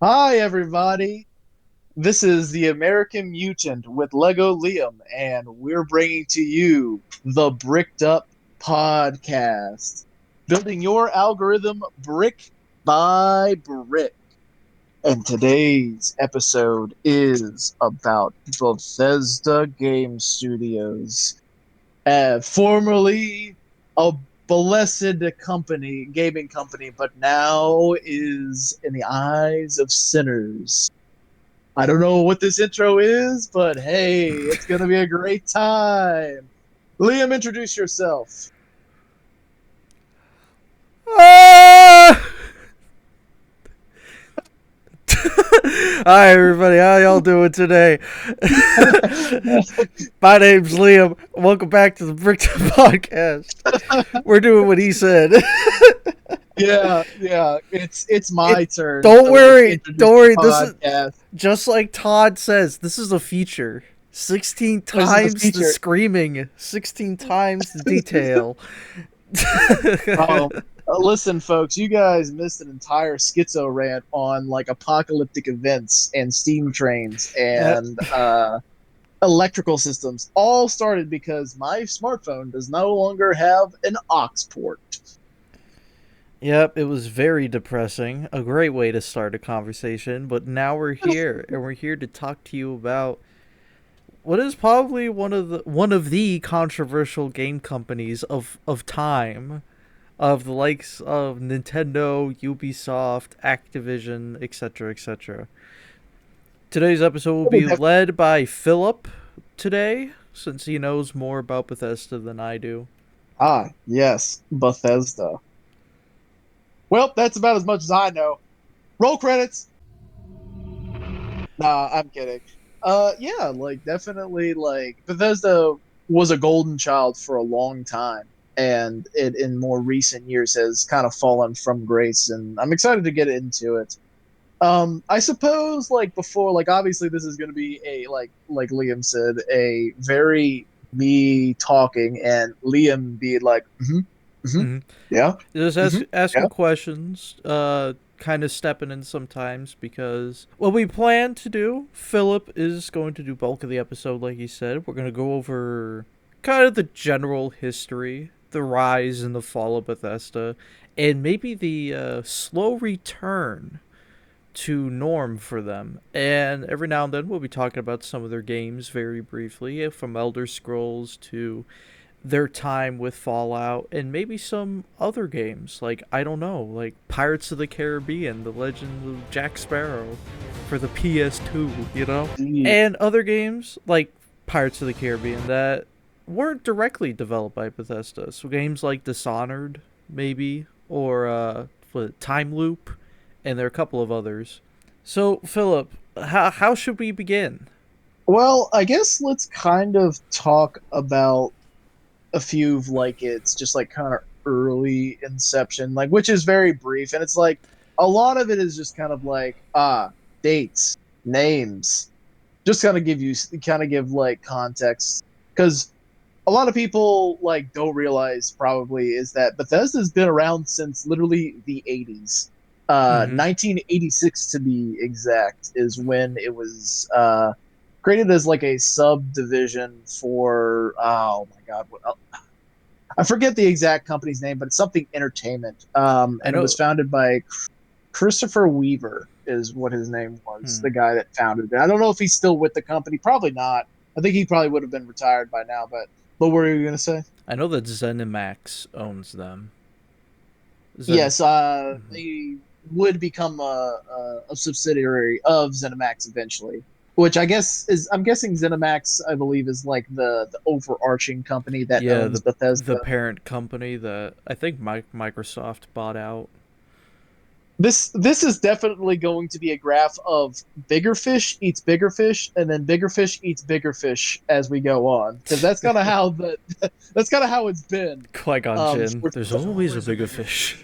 Hi, everybody. This is the American Mutant with Lego Liam, and we're bringing to you the Bricked Up Podcast, building your algorithm brick by brick. And today's episode is about Bethesda Game Studios, formerly a blessed gaming company, but now is in the eyes of sinners. I don't know what this intro is, but hey, it's going to be a great time. Liam, introduce yourself. Ah! Hi everybody, how y'all doing today? My name's Liam. Welcome back to the Brick Podcast. We're doing what he said. Yeah, it's it, my turn don't to like worry, introduce don't the worry. This is podcast. just like Todd says. This is a feature. 16 This is the times the feature. screaming, 16 times the detail. Oh, listen, folks, you guys missed an entire schizo rant on like apocalyptic events and steam trains Uh, and electrical systems. All started because my smartphone does no longer have an aux port. Yep, it was very depressing. A great way to start a conversation, but now we're here and we're here to talk to you about what is probably one of the controversial game companies of time, of the likes of Nintendo, Ubisoft, Activision, etc., etc. Today's episode will be led by Philip today, since he knows more about Bethesda than I do. Ah, yes, Bethesda. Well, that's about as much as I know. Roll credits. Nah, I'm kidding. Yeah, like definitely, like Bethesda was a golden child for a long time, and it in more recent years has kind of fallen from grace, and I'm excited to get into it. I suppose like before, like obviously this is going to be a like Liam said, a very me talking and Liam be like, Mm-hmm. yeah, Just yeah. asking questions, kind of stepping in sometimes because what we plan to do, Philip is going to do bulk of the episode, like he said. We're going to go over kind of the general history, the rise and the fall of Bethesda, and maybe the slow return to norm for them. And every now and then we'll be talking about some of their games very briefly, from Elder Scrolls to their time with Fallout and maybe some other games like I don't know, like Pirates of the Caribbean, The Legend of Jack Sparrow for the PS2, you know? Indeed. And other games like Pirates of the Caribbean that weren't directly developed by Bethesda. So games like Dishonored, maybe, or Time Loop, and there are a couple of others. So, Philip, how should we begin? Well, I guess let's kind of talk about a few of like it's just like kind of early inception, like which is very brief, and it's like a lot of it is just kind of like dates, names, just kind of give like context because a lot of people like don't realize probably is that Bethesda's been around since literally the 80s. Mm-hmm. 1986 to be exact is when it was created as like a subdivision for oh my god, I forget the exact company's name, but it's something entertainment. I And it was know. founded by Christopher Weaver is what his name was, Hmm. the guy that founded it. I don't know if he's still with the company. Probably not. I think he probably would have been retired by now. But what were you gonna say? I know that ZeniMax owns them. Zen. Yes, Mhm. they would become a subsidiary of ZeniMax eventually. Which I guess is I'm guessing ZeniMax I believe is like the overarching company that Yeah, owns the Bethesda. parent company that I think Microsoft bought out. This is definitely going to be a graph of bigger fish eats bigger fish, and then bigger fish eats bigger fish as we go on, because that's kind of how the that's kind of how it's been. Qui-Gon Jinn. For, There's always a bigger fish.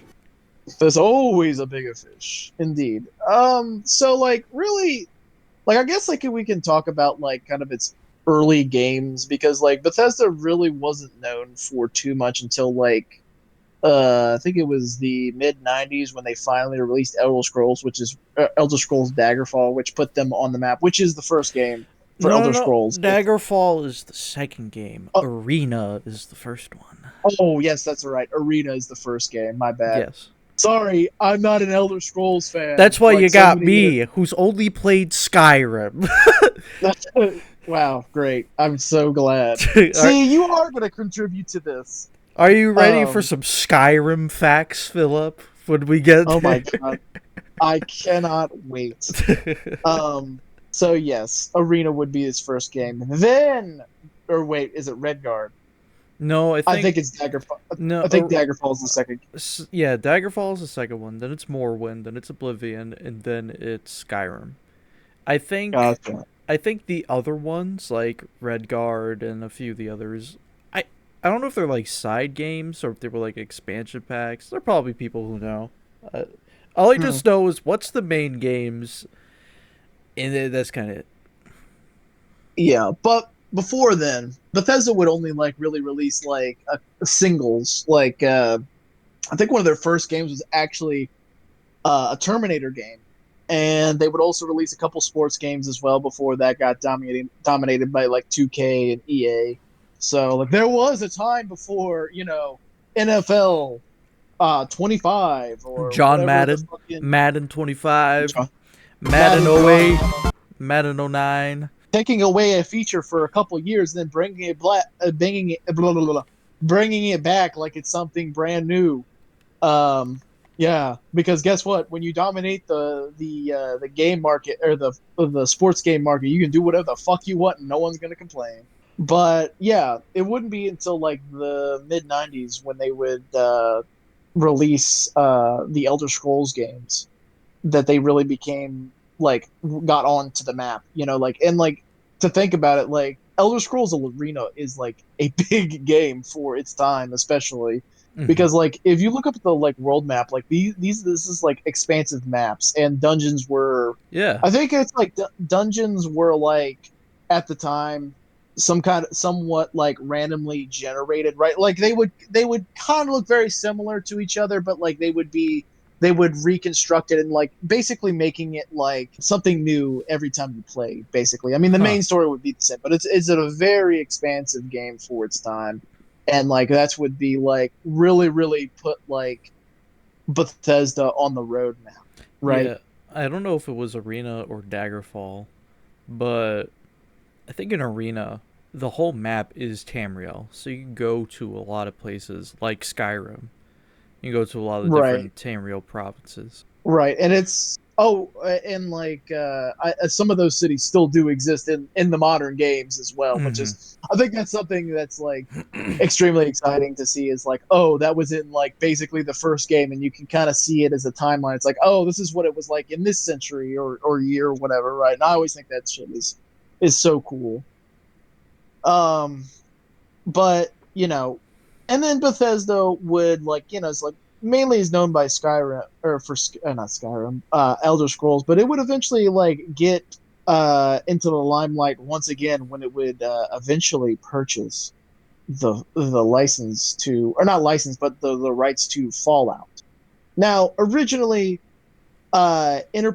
there's always a bigger fish, indeed. So like really, like I guess like we can talk about like kind of its early games because like Bethesda really wasn't known for too much until like I think it was the mid '90s when they finally released Elder Scrolls, which is Elder Scrolls Daggerfall, which put them on the map, which is the first game for No, no, Elder no. Scrolls. Daggerfall is the second game. Oh, Arena is the first one. oh, yes, that's right. Arena is the first game. My bad. Yes. Sorry, I'm not an Elder Scrolls fan That's why like you so got many me, who's only played Skyrim. Wow, great. I'm so glad. are, See, you are going to contribute to this. are you ready for Um, some Skyrim facts, Philip? When we get oh my there? God. I cannot wait. Um, so yes, Arena would be his first game. Then, or wait, is it Redguard? No, I I think think it's Daggerfall. no. I think Daggerfall is the second. Yeah, Daggerfall is the second one. Then it's Morrowind. Then it's Oblivion, and then it's Skyrim. I think Gotcha. I think the other ones like Redguard and a few of the others. I I don't know if they're like side games or if they were like expansion packs. They're probably people who know. Uh, all I Hmm. just know is what's the main games, and that's kind of it. Yeah, but before then, Bethesda would only like really release like singles. Like I think one of their first games was actually a Terminator game, and they would also release a couple sports games as well before that got dominated by like 2K and EA. So like there was a time before NFL 25 or John whatever the Madden, fucking Madden 25, Madden Madden '08, drama, Madden '09. taking away a feature for a couple years, then bringing it back like it's something brand new. Um, yeah, because guess what? When you dominate the game market or the sports game market, you can do whatever the fuck you want, and no one's gonna complain. But yeah, it wouldn't be until like the mid '90s when they would release the Elder Scrolls games that they really became like got onto the map. Like and like to think about it, like Elder Scrolls Arena is like a big game for its time, especially Mm-hmm. because like if you look up the like world map, like these this is like expansive maps and dungeons were. Yeah. I think it's like dungeons were like at the time some kind of somewhat like randomly generated, right? Like they would kind of look very similar to each other, but like they would reconstruct it and like basically making it like something new every time you play. Basically, I mean, the Huh. main story would be the same, but it's a very expansive game for its time, and like that's would be like really put like Bethesda on the road now, right? Yeah. I don't know if it was Arena or Daggerfall, but I think in Arena, the whole map is Tamriel, so you can go to a lot of places like Skyrim. You can go to a lot of Right. different Tamriel provinces. Right, and it's and like some of those cities still do exist in the modern games as well, which Mm-hmm. is I think that's something that's like extremely exciting to see. Is like, oh, that was in like basically the first game, and you can kind of see it as a timeline. It's like, oh, this is what it was like in this century or year or whatever, right? And I always think that shit is so cool. Um, but and then Bethesda would like it's like mainly is known by Skyrim or for not Skyrim, Elder Scrolls, but it would eventually like get into the limelight once again when it would eventually purchase the license to or not license but the rights to Fallout. Now originally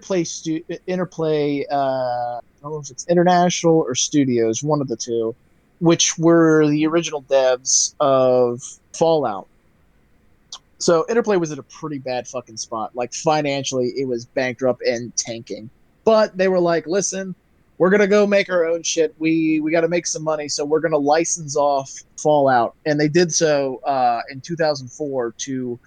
Interplay I don't know if it's International or Studios, one of the two, which were the original devs of Fallout. So Interplay was in a pretty bad fucking spot. Like financially, it was bankrupt and tanking. But they were like, "Listen, we're gonna go make our own shit. We got to make some money, so we're gonna license off Fallout." And they did so in 2004 to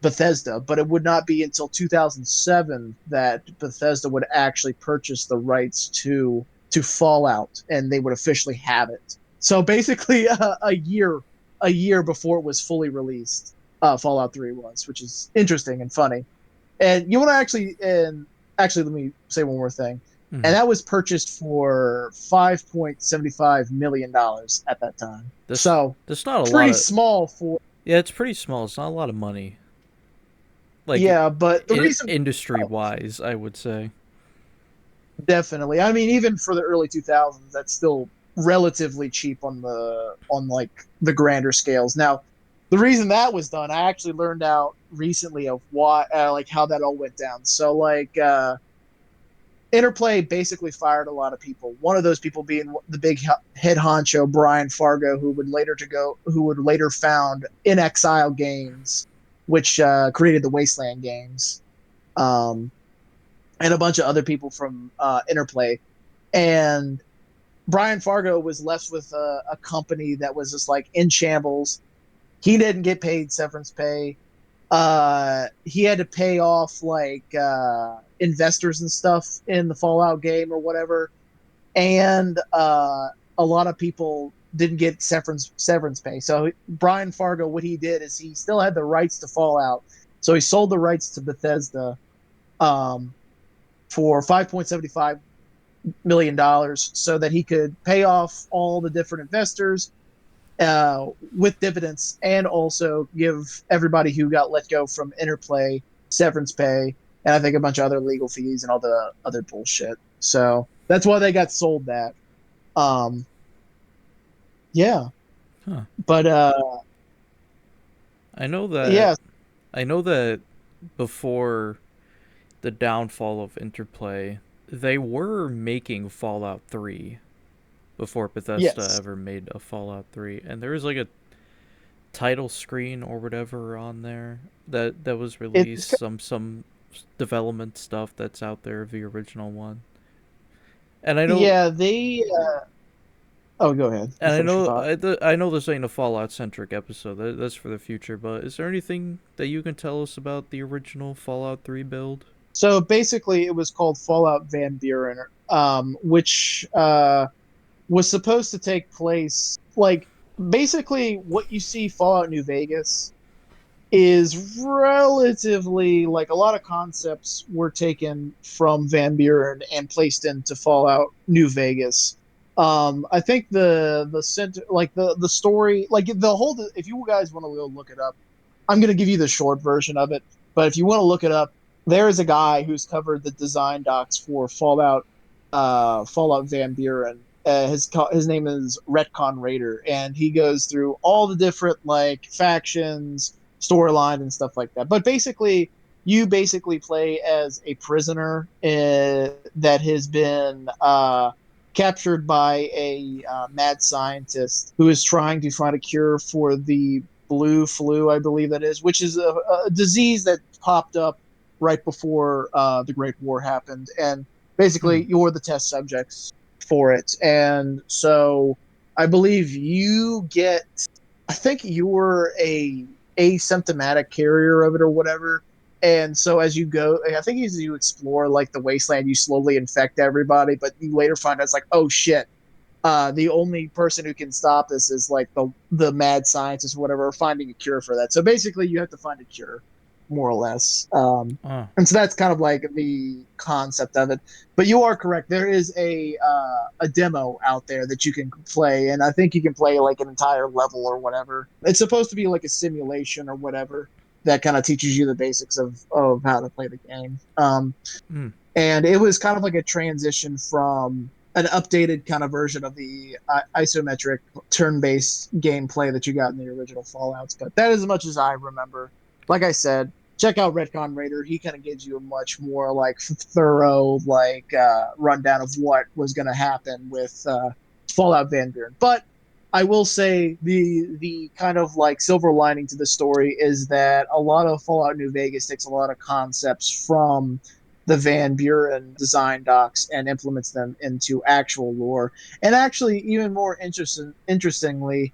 Bethesda, but it would not be until 2007 that Bethesda would actually purchase the rights to Fallout, and they would officially have it. So basically, a year before it was fully released, Fallout 3 was, which is interesting and funny. And you want to actually let me say one more thing, Mm-hmm. and that was purchased for $5.75 million at that time. This So There's not a lot pretty of. small for Yeah, it's pretty small. It's not a lot of money. Like yeah, but the reason industry oh, wise, I would say. definitely. I mean, even for the early 2000s, that's still relatively cheap on like the grander scales. Now, the reason that was done, I actually learned out recently of why, like how that all went down. So like Interplay basically fired a lot of people. One of those people being the big head honcho Brian Fargo, who would later found In Exile Games, which created the Wasteland games, um, and a bunch of other people from Interplay. And Brian Fargo was left with a company that was just like in shambles. He didn't get paid severance pay. He had to pay off like investors and stuff in the Fallout game or whatever, and a lot of people didn't get severance pay. So Brian Fargo, what he did is he still had the rights to Fallout, so he sold the rights to Bethesda um, for $5.75 million so that he could pay off all the different investors with dividends, and also give everybody who got let go from Interplay severance pay, and I think a bunch of other legal fees and all the other bullshit. So that's why they got sold that. Um, yeah, Huh. but I know that yeah, I know that before the downfall of Interplay, they were making Fallout 3 before Bethesda yes, ever made a Fallout 3, and there was like a title screen or whatever on there that was it's released, some development stuff that's out there of the original one. And I know yeah they. Oh, go ahead. You and I finish your know thought. I know this ain't a Fallout centric episode. That's for the future. But is there anything that you can tell us about the original Fallout 3 build? So basically, it was called Fallout Van Buren, which was supposed to take place like basically what you see Fallout New Vegas is relatively like a lot of concepts were taken from Van Buren and placed into Fallout New Vegas. I think the center, like the story, like the whole. If you guys want to go look it up, I'm going to give you the short version of it. But if you want to look it up, there is a guy who's covered the design docs for Fallout Van Buren. His name is Retcon Raider, and he goes through all the different like factions, storyline, and stuff like that. But basically, you basically play as a prisoner that has been captured by a mad scientist who is trying to find a cure for the blue flu, I believe that is, which is a disease that popped up right before the Great War happened. And Hmm. basically, you're the test subjects for it. And so I believe you get, I think you're a asymptomatic carrier of it or whatever. And so as you go, I think as you explore like the wasteland, you slowly infect everybody, but you later find out it's like, oh shit, the only person who can stop this is like the mad scientist or whatever, finding a cure for that. So basically, you have to find a cure, more or less. Ah. And so that's kind of like the concept of it. But you are correct. There is a demo out there that you can play, and I think you can play like an entire level or whatever. It's supposed to be like a simulation or whatever that kind of teaches you the basics of how to play the game. Hmm. And it was kind of like a transition from an updated kind of version of the isometric turn-based gameplay that you got in the original Fallout's. But that is as much as I remember. Like I said, check out Retcon Raider. He kind of gives you a much more like thorough like rundown of what was going to happen with Fallout Van Buren. But I will say the kind of like silver lining to the story is that a lot of Fallout New Vegas takes a lot of concepts from the Van Buren design docs and implements them into actual lore. And actually, even more interestingly,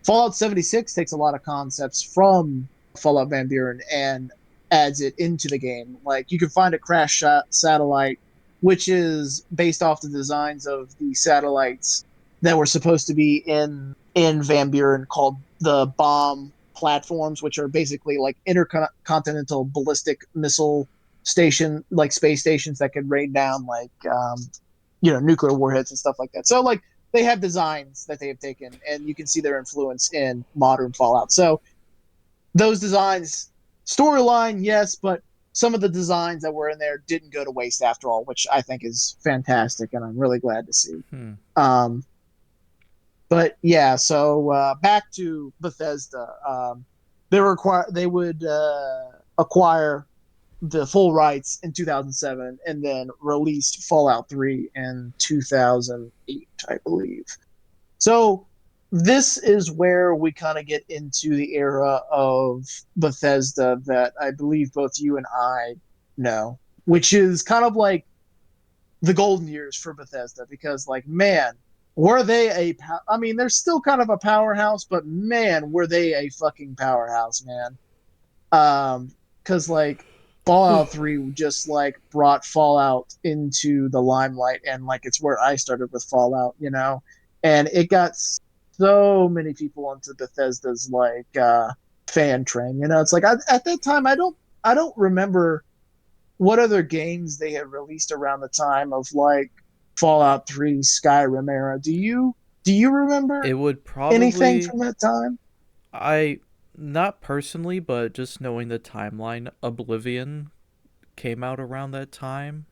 Fallout 76 takes a lot of concepts from Fallout Van Buren and adds it into the game. Like you can find a crash shot satellite, which is based off the designs of the satellites that were supposed to be in Van Buren, called the bomb platforms, which are basically like intercontinental ballistic missile station, like space stations that could rain down like nuclear warheads and stuff like that. So like they have designs that they have taken, and you can see their influence in modern Fallout. So those designs, storyline, yes, but some of the designs that were in there didn't go to waste after all, which I think is fantastic, and I'm really glad to see. Hmm. Um, but yeah, so back to Bethesda. they would acquire the full rights in 2007 and then released Fallout 3 in 2008, I believe. So this is where we kind of get into the era of Bethesda that I believe both you and I know, which is kind of like the golden years for Bethesda because, like, man, were they I mean, they're still kind of a powerhouse, but man, were they a fucking powerhouse, man. Because like Fallout 3 just like brought Fallout into the limelight, and like it's where I started with Fallout, and it got so many people onto Bethesda's like fan train. It's like at that time I don't remember what other games they had released around the time of like Fallout 3, Skyrim era. Do you remember It would anything probably from that time? I not personally, but just knowing the timeline, Oblivion came out around that time,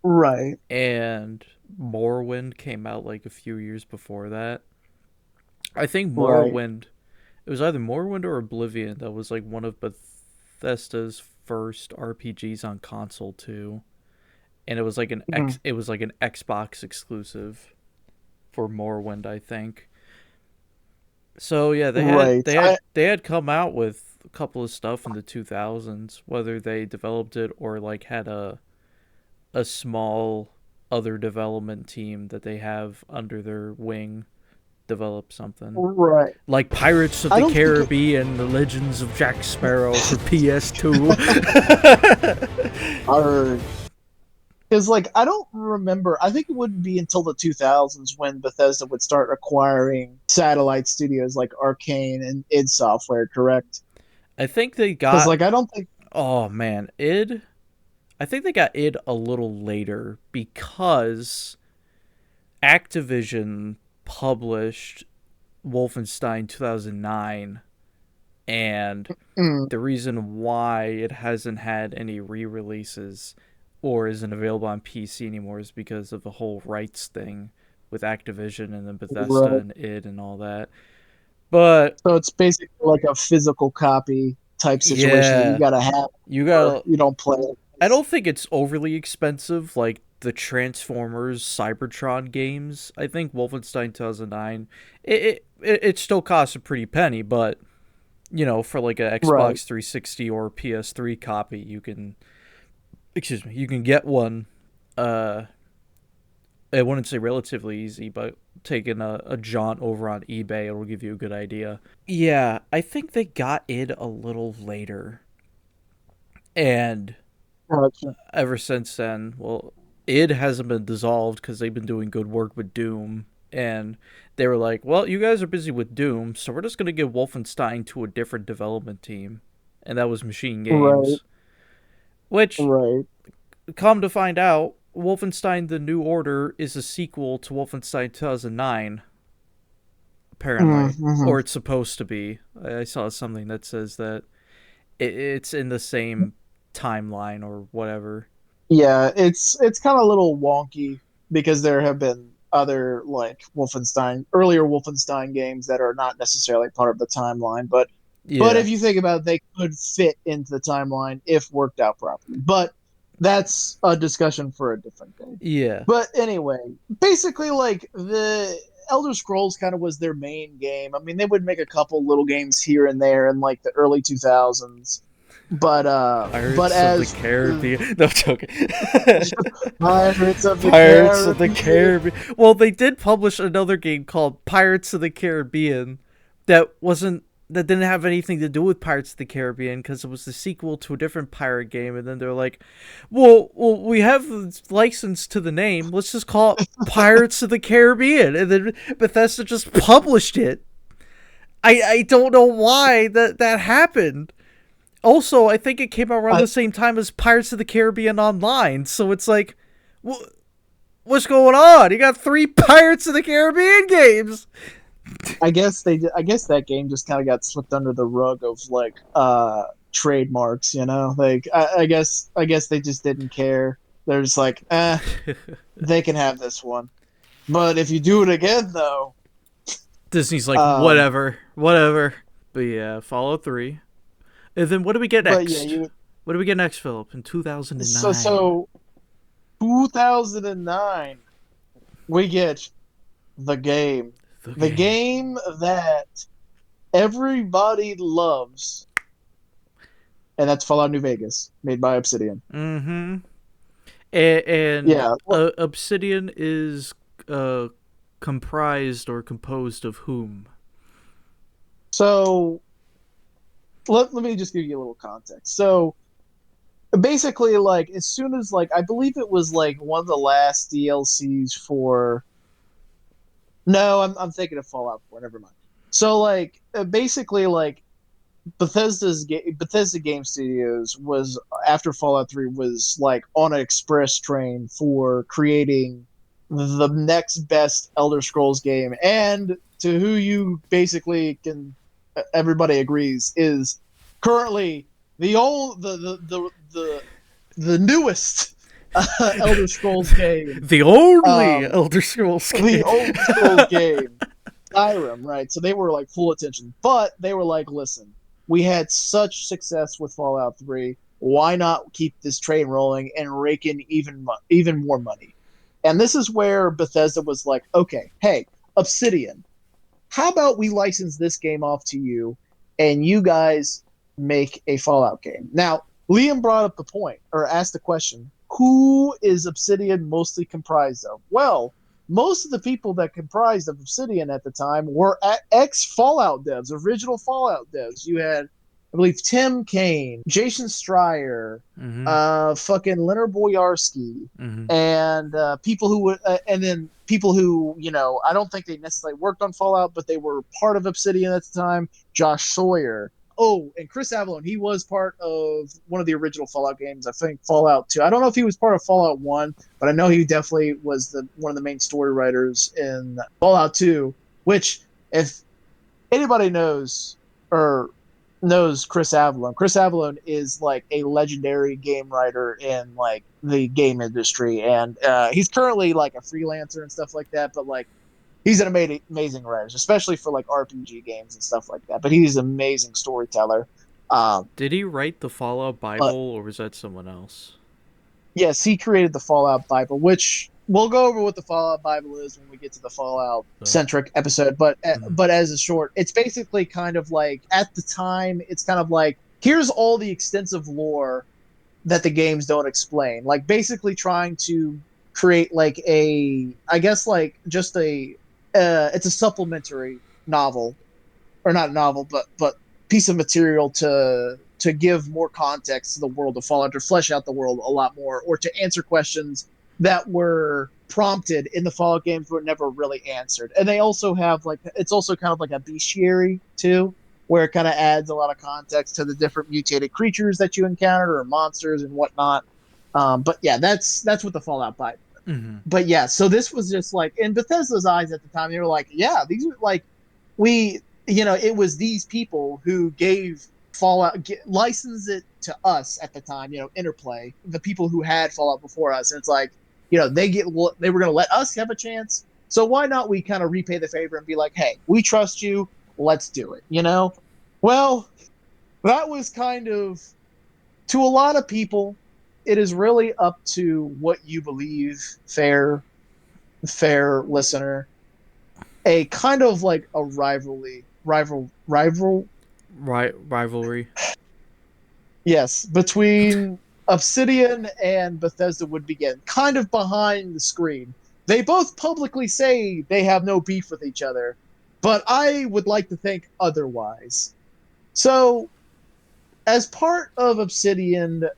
Right, and Morrowind came out like a few years before that. I think right. Morrowind, it was either Morrowind or Oblivion that was like one of Bethesda's first RPGs on console too, and Mhm. it was like an Xbox exclusive for Morrowind, I think. So yeah, Right. they had come out with a couple of stuff in the 2000s, whether they developed it or like had a small other development team that they have under their wing develop something. Right. Like Pirates of I the don't think it Caribbean, The Legends of Jack Sparrow for PS2. are because like I don't remember. I think it wouldn't be until the 2000s when Bethesda would start acquiring satellite studios like Arcane and id Software, correct? I think they Because got like I don't think oh man, id. I think they got id a little later because Activision published Wolfenstein 2009, and mm, the reason why it hasn't had any re-releases or isn't available on PC anymore is because of the whole rights thing with Activision and then Bethesda right. and id and all that. But So it's basically like a physical copy type situation that you yeah, gotta have you or gotta. you don't play it. I don't think it's overly expensive like the Transformers Cybertron games. I think Wolfenstein 2009 it still costs a pretty penny, but for like a Right. Xbox 360 or PS3 copy, you can get one. Uh, I wouldn't say relatively easy, but taking a jaunt over on eBay, it'll give you a good idea. Yeah, I think they got it a little later, and Gotcha. ever since then, well, it hasn't been dissolved because they've been doing good work with Doom, and they were like, "Well, you guys are busy with Doom, so we're just gonna give Wolfenstein to a different development team," and that was Machine Right. Games. Which, Right. come to find out, Wolfenstein: The New Order is a sequel to Wolfenstein 2009, apparently, Mm-hmm. or it's supposed to be. I saw something that says that it's in the same timeline or whatever. Yeah, it's kind of a little wonky because there have been other like earlier Wolfenstein games that are not necessarily part of the timeline, but Yeah, if you think about it, they could fit into the timeline if worked out properly. But that's a discussion for a different day. yeah. But anyway, basically like the Elder Scrolls kind of was their main game. I mean, they would make a couple little games here and there in like the early 2000s. But Pirates of the as Caribbean. No, I'm joking. Pirates of the Pirates of the Caribbean. Caribbean. Well, they did publish another game called Pirates of the Caribbean that didn't have anything to do with Pirates of the Caribbean because it was the sequel to a different pirate game, and then they're like, well, we have license to the name. Let's just call it Pirates of the Caribbean," and then Bethesda just published it. I don't know why that happened. Also, I think it came out around I, the same time as Pirates of the Caribbean Online, so it's like, what's going on? You got three Pirates of the Caribbean games. I guess I guess that game just kind of got slipped under the rug of like trademarks. Like I guess they just didn't care. They're just like, they can have this one. But if you do it again, though, Disney's like, um, whatever, whatever. But yeah, Fallout 3. And then what do we get But yeah, next? you What do we get next, Philip? In so 2009. so 2009 we get the game. The The game. game that everybody loves, and that's Fallout New Vegas, made by Obsidian. Mm-hmm. And Yeah. Obsidian is uh, comprised or composed of whom? So let me just give you a little context. So basically, like as soon as like I believe it was like one of the last DLCs for no, I'm thinking of Fallout 4, never mind. So like basically like Bethesda Game Studios was after Fallout 3 was like on an express train for creating the next best Elder Scrolls game, and to who you basically can everybody agrees is currently the old the newest Elder Scrolls game, The only um, Elder Scrolls the game. old Scrolls game, Skyrim, right? So they were like full attention, but they were like, listen, we had such success with Fallout 3. Why not keep this train rolling and rake in even more money? And this is where Bethesda was like, okay, hey, Obsidian, how about we license this game off to you and you guys make a Fallout game? Now, Liam brought up the point or asked the question, who is Obsidian mostly comprised of? Well, most of the people that comprised of Obsidian at the time were ex Fallout devs, original Fallout devs. You had, I believe, Tim Kaine, Jason Schreier, Mm-hmm. fucking Leonard Boyarsky, Mm-hmm. and people who would, and then people who I don't think they necessarily worked on Fallout, but they were part of Obsidian at the time. Josh Sawyer. Oh, and Chris Avellone, he was part of one of the original Fallout games. I think Fallout 2. I don't know if he was part of Fallout 1, but I know he definitely was the one of the main story writers in Fallout 2. Which, if anybody knows Chris Avellone. Chris Avellone is like a legendary game writer in like the game industry, and he's currently like a freelancer and stuff like that. But like he's an amazing writer, especially for like RPG games and stuff like that. But he's an amazing storyteller. Um, Did he write the Fallout Bible but or was that someone else? yes, he created the Fallout Bible, which we'll go over what the Fallout Bible is when we get to the Fallout Uh, centric episode. But mm. but as a short, it's basically kind of like at the time, it's kind of like here's all the extensive lore that the games don't explain. Like basically trying to create like I guess like just it's a supplementary novel, or not novel, but piece of material to give more context to the world of Fallout, to flesh out the world a lot more, or to answer questions that were prompted in the Fallout games but never really answered. And they also have like it's also kind of like a bestiary too, where it kind of adds a lot of context to the different mutated creatures that you encounter or monsters and whatnot. But yeah, that's what the Fallout Bible. Mm-hmm. But yeah, so this was just like in Bethesda's eyes at the time, they were like, yeah, these are like we it was these people who gave Fallout licensed it to us at the time, Interplay, the people who had Fallout before us, and it's like, they were going to let us have a chance, so why not we kind of repay the favor and be like, hey, we trust you, let's do it. Well, that was kind of, to a lot of people, it is really up to what you believe, fair listener, a kind of like a rival Rivalry. yes, between Obsidian and Bethesda would begin, kind of behind the screen. They both publicly say they have no beef with each other, but I would like to think otherwise. So, as part of Obsidian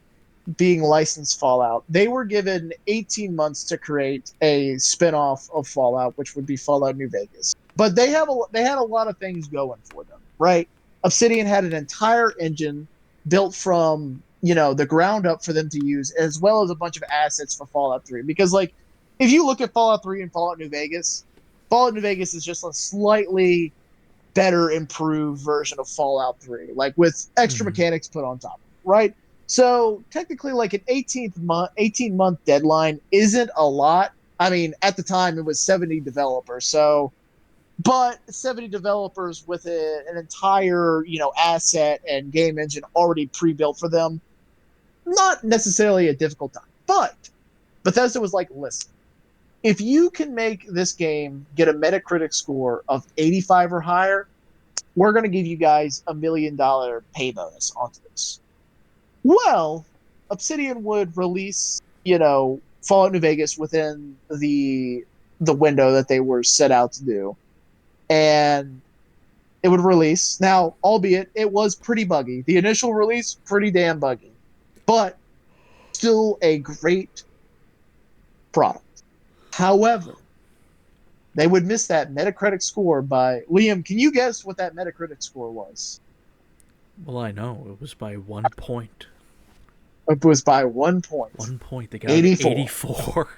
being licensed Fallout, they were given 18 months to create a spin-off of Fallout, which would be Fallout New Vegas. But they had a lot of things going for them, right? Obsidian had an entire engine built from, the ground up for them to use, as well as a bunch of assets for Fallout 3. Because like if you look at Fallout 3 and Fallout New Vegas is just a slightly better improved version of Fallout 3, like with extra Mm-hmm. mechanics put on top, right? So technically, like an 18-month deadline isn't a lot. I mean, at the time it was 70 developers, so but 70 developers with an entire, asset and game engine already pre-built for them. Not necessarily a difficult time, but Bethesda was like, listen, if you can make this game get a Metacritic score of 85 or higher, we're going to give you guys $1 million pay bonus onto this. Well, Obsidian would release, Fallout New Vegas within the window that they were set out to do, and it would release. Now, albeit it was pretty buggy. The initial release, pretty damn buggy, but still a great product. However, they would miss that Metacritic score by Liam. Can you guess what that Metacritic score was? Well, I know it was by 1 point. It was by 1 point, 1 point. They got an 84. 84.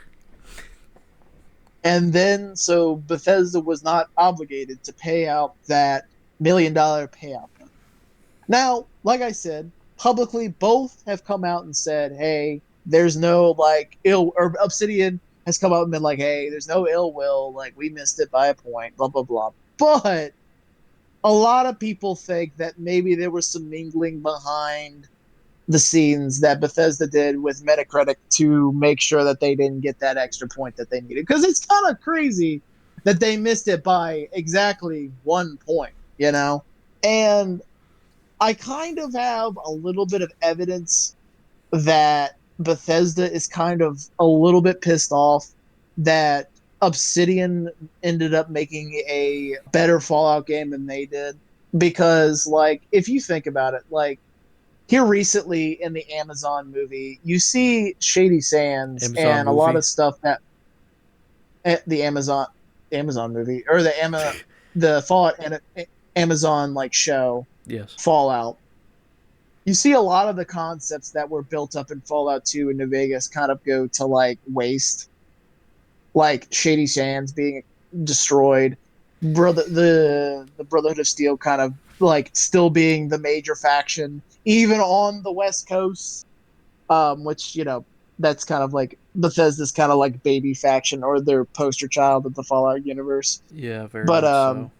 And then, so Bethesda was not obligated to pay out that $1 million payout. Now, like I said, publicly, both have come out and said, hey, there's no like ill, or Obsidian has come out and been like, hey, there's no ill will. Like, we missed it by a point, blah, blah, blah. But a lot of people think that maybe there was some mingling behind the scenes that Bethesda did with Metacritic to make sure that they didn't get that extra point that they needed. Because it's kind of crazy that they missed it by exactly 1 point, you know? And I kind of have a little bit of evidence that Bethesda is kind of a little bit pissed off that Obsidian ended up making a better Fallout game than they did. Because, like, if you think about it, like, here recently in the Amazon movie, you see Shady Sands Amazon and a lot movie. of stuff that the Amazon movie or the Fallout and Amazon like show Yes. Fallout. You see a lot of the concepts that were built up in Fallout 2 and New Vegas kind of go to like waste, like Shady Sands being destroyed, the Brotherhood of Steel kind of like still being the major faction even on the West Coast, which that's kind of like Bethesda's kind of like baby faction or their poster child of the Fallout universe. Yeah, very But much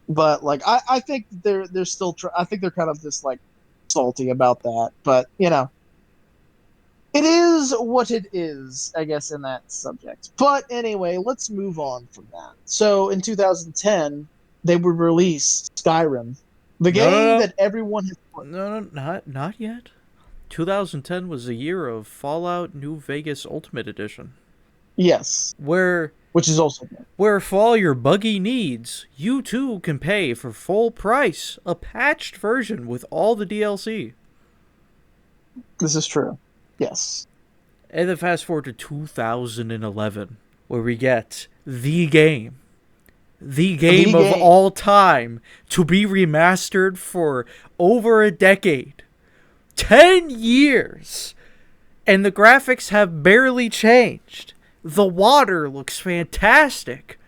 so. like I think they're still I think they're kind of just like salty about that. But it is what it is, I guess, in that subject. But anyway, let's move on from that. So in 2010, they would release Skyrim, the No, game no, that everyone has. no, no, no, not yet. 2010 was the year of Fallout New Vegas Ultimate Edition, Yes, where which is also good. where for all your buggy needs, you too can pay for full price a patched version with all the DLC. This is true. Yes. And then fast forward to 2011, where we get the game The of game. all time to be remastered for over a decade. 10 years! And the graphics have barely changed. The water looks fantastic.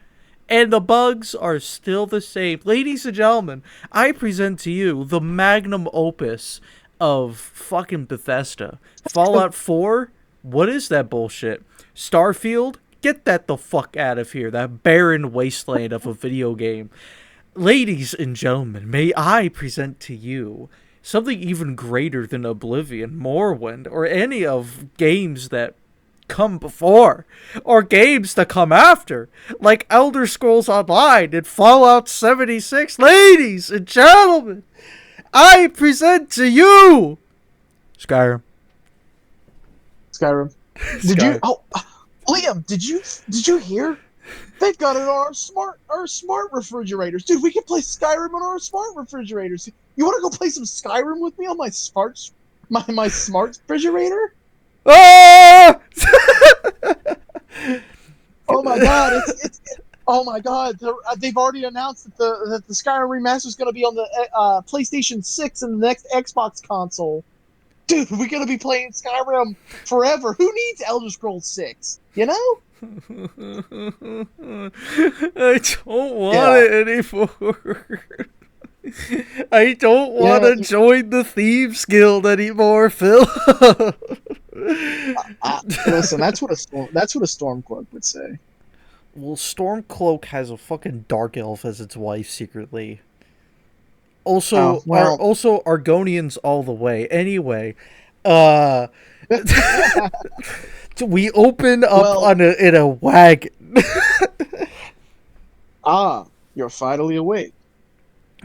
And the bugs are still the same. Ladies and gentlemen, I present to you the magnum opus of fucking Bethesda. Fallout 4? What is that bullshit? Starfield? Get that the fuck out of here. That barren wasteland of a video game. Ladies and gentlemen, may I present to you something even greater than Oblivion, Morrowind, or any of games that come before, or games that come after, like Elder Scrolls Online and Fallout 76. Ladies and gentlemen, I present to you Skyrim. Skyrim. Did you? Skyrim. Oh, Liam, did you hear? They've got it on our smart refrigerators, dude. We can play Skyrim on our smart refrigerators. You want to go play some Skyrim with me on my smart refrigerator? Ah! Oh my god, it's oh my god, they've already announced that the Skyrim remaster is going to be on the PlayStation 6 and the next Xbox console. Dude, we're going to be playing Skyrim forever. Who needs Elder Scrolls 6? You know? I don't want Yeah. it anymore. I don't want Yeah. to join the Thieves Guild anymore, Phil. Listen, that's what a Stormcloak would say. Well, Stormcloak has a fucking dark elf as its wife secretly. Also, Oh well. Argonians all the way. Anyway, uh, we open up Well, on in a wagon. you're finally awake.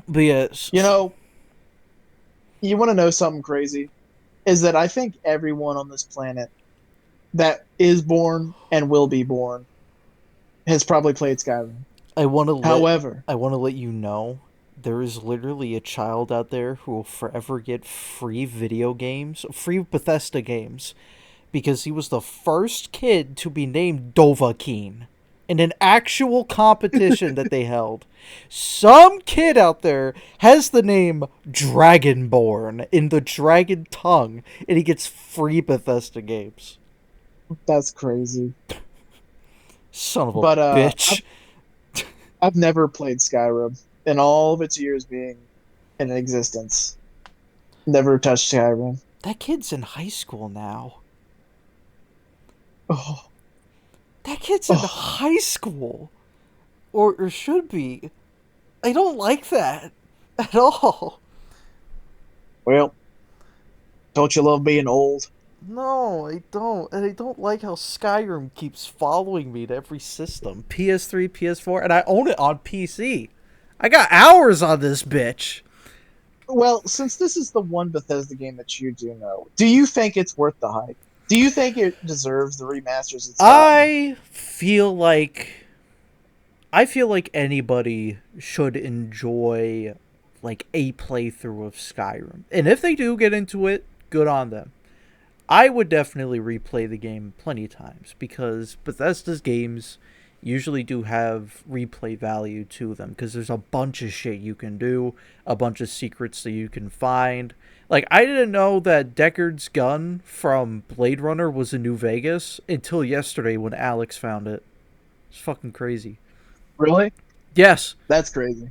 But yeah, You know, you want to know something crazy? Is that I think everyone on this planet that is born and will be born has probably played Skyrim. I want to let However, you know there is literally a child out there who will forever get free video games, free Bethesda games, because he was the first kid to be named Dovahkiin in an actual competition that they held. Some kid out there has the name Dragonborn in the dragon tongue, and he gets free Bethesda games. that's crazy. Son of a But bitch. I've never played Skyrim in all of its years being in existence. Never touched Skyrim. That kid's in high school now. Oh, That kid's in oh. high school. Or should be. I don't like that at all. Well, don't you love being old? No, I don't. And I don't like how Skyrim keeps following me to every system. PS3, PS4, and I own it on PC. I got hours on this bitch. Well, since this is the one Bethesda game that you do know, do you think it's worth the hype? Do you think it deserves the remasters it's gotten? I feel like anybody should enjoy like a playthrough of Skyrim. And if they do get into it, good on them. I would definitely replay the game plenty of times because Bethesda's games usually do have replay value to them because there's a bunch of shit you can do, a bunch of secrets that you can find. Like, I didn't know that Deckard's gun from Blade Runner was in New Vegas until yesterday when Alex found it. It's fucking crazy. Really? Yes, That's crazy.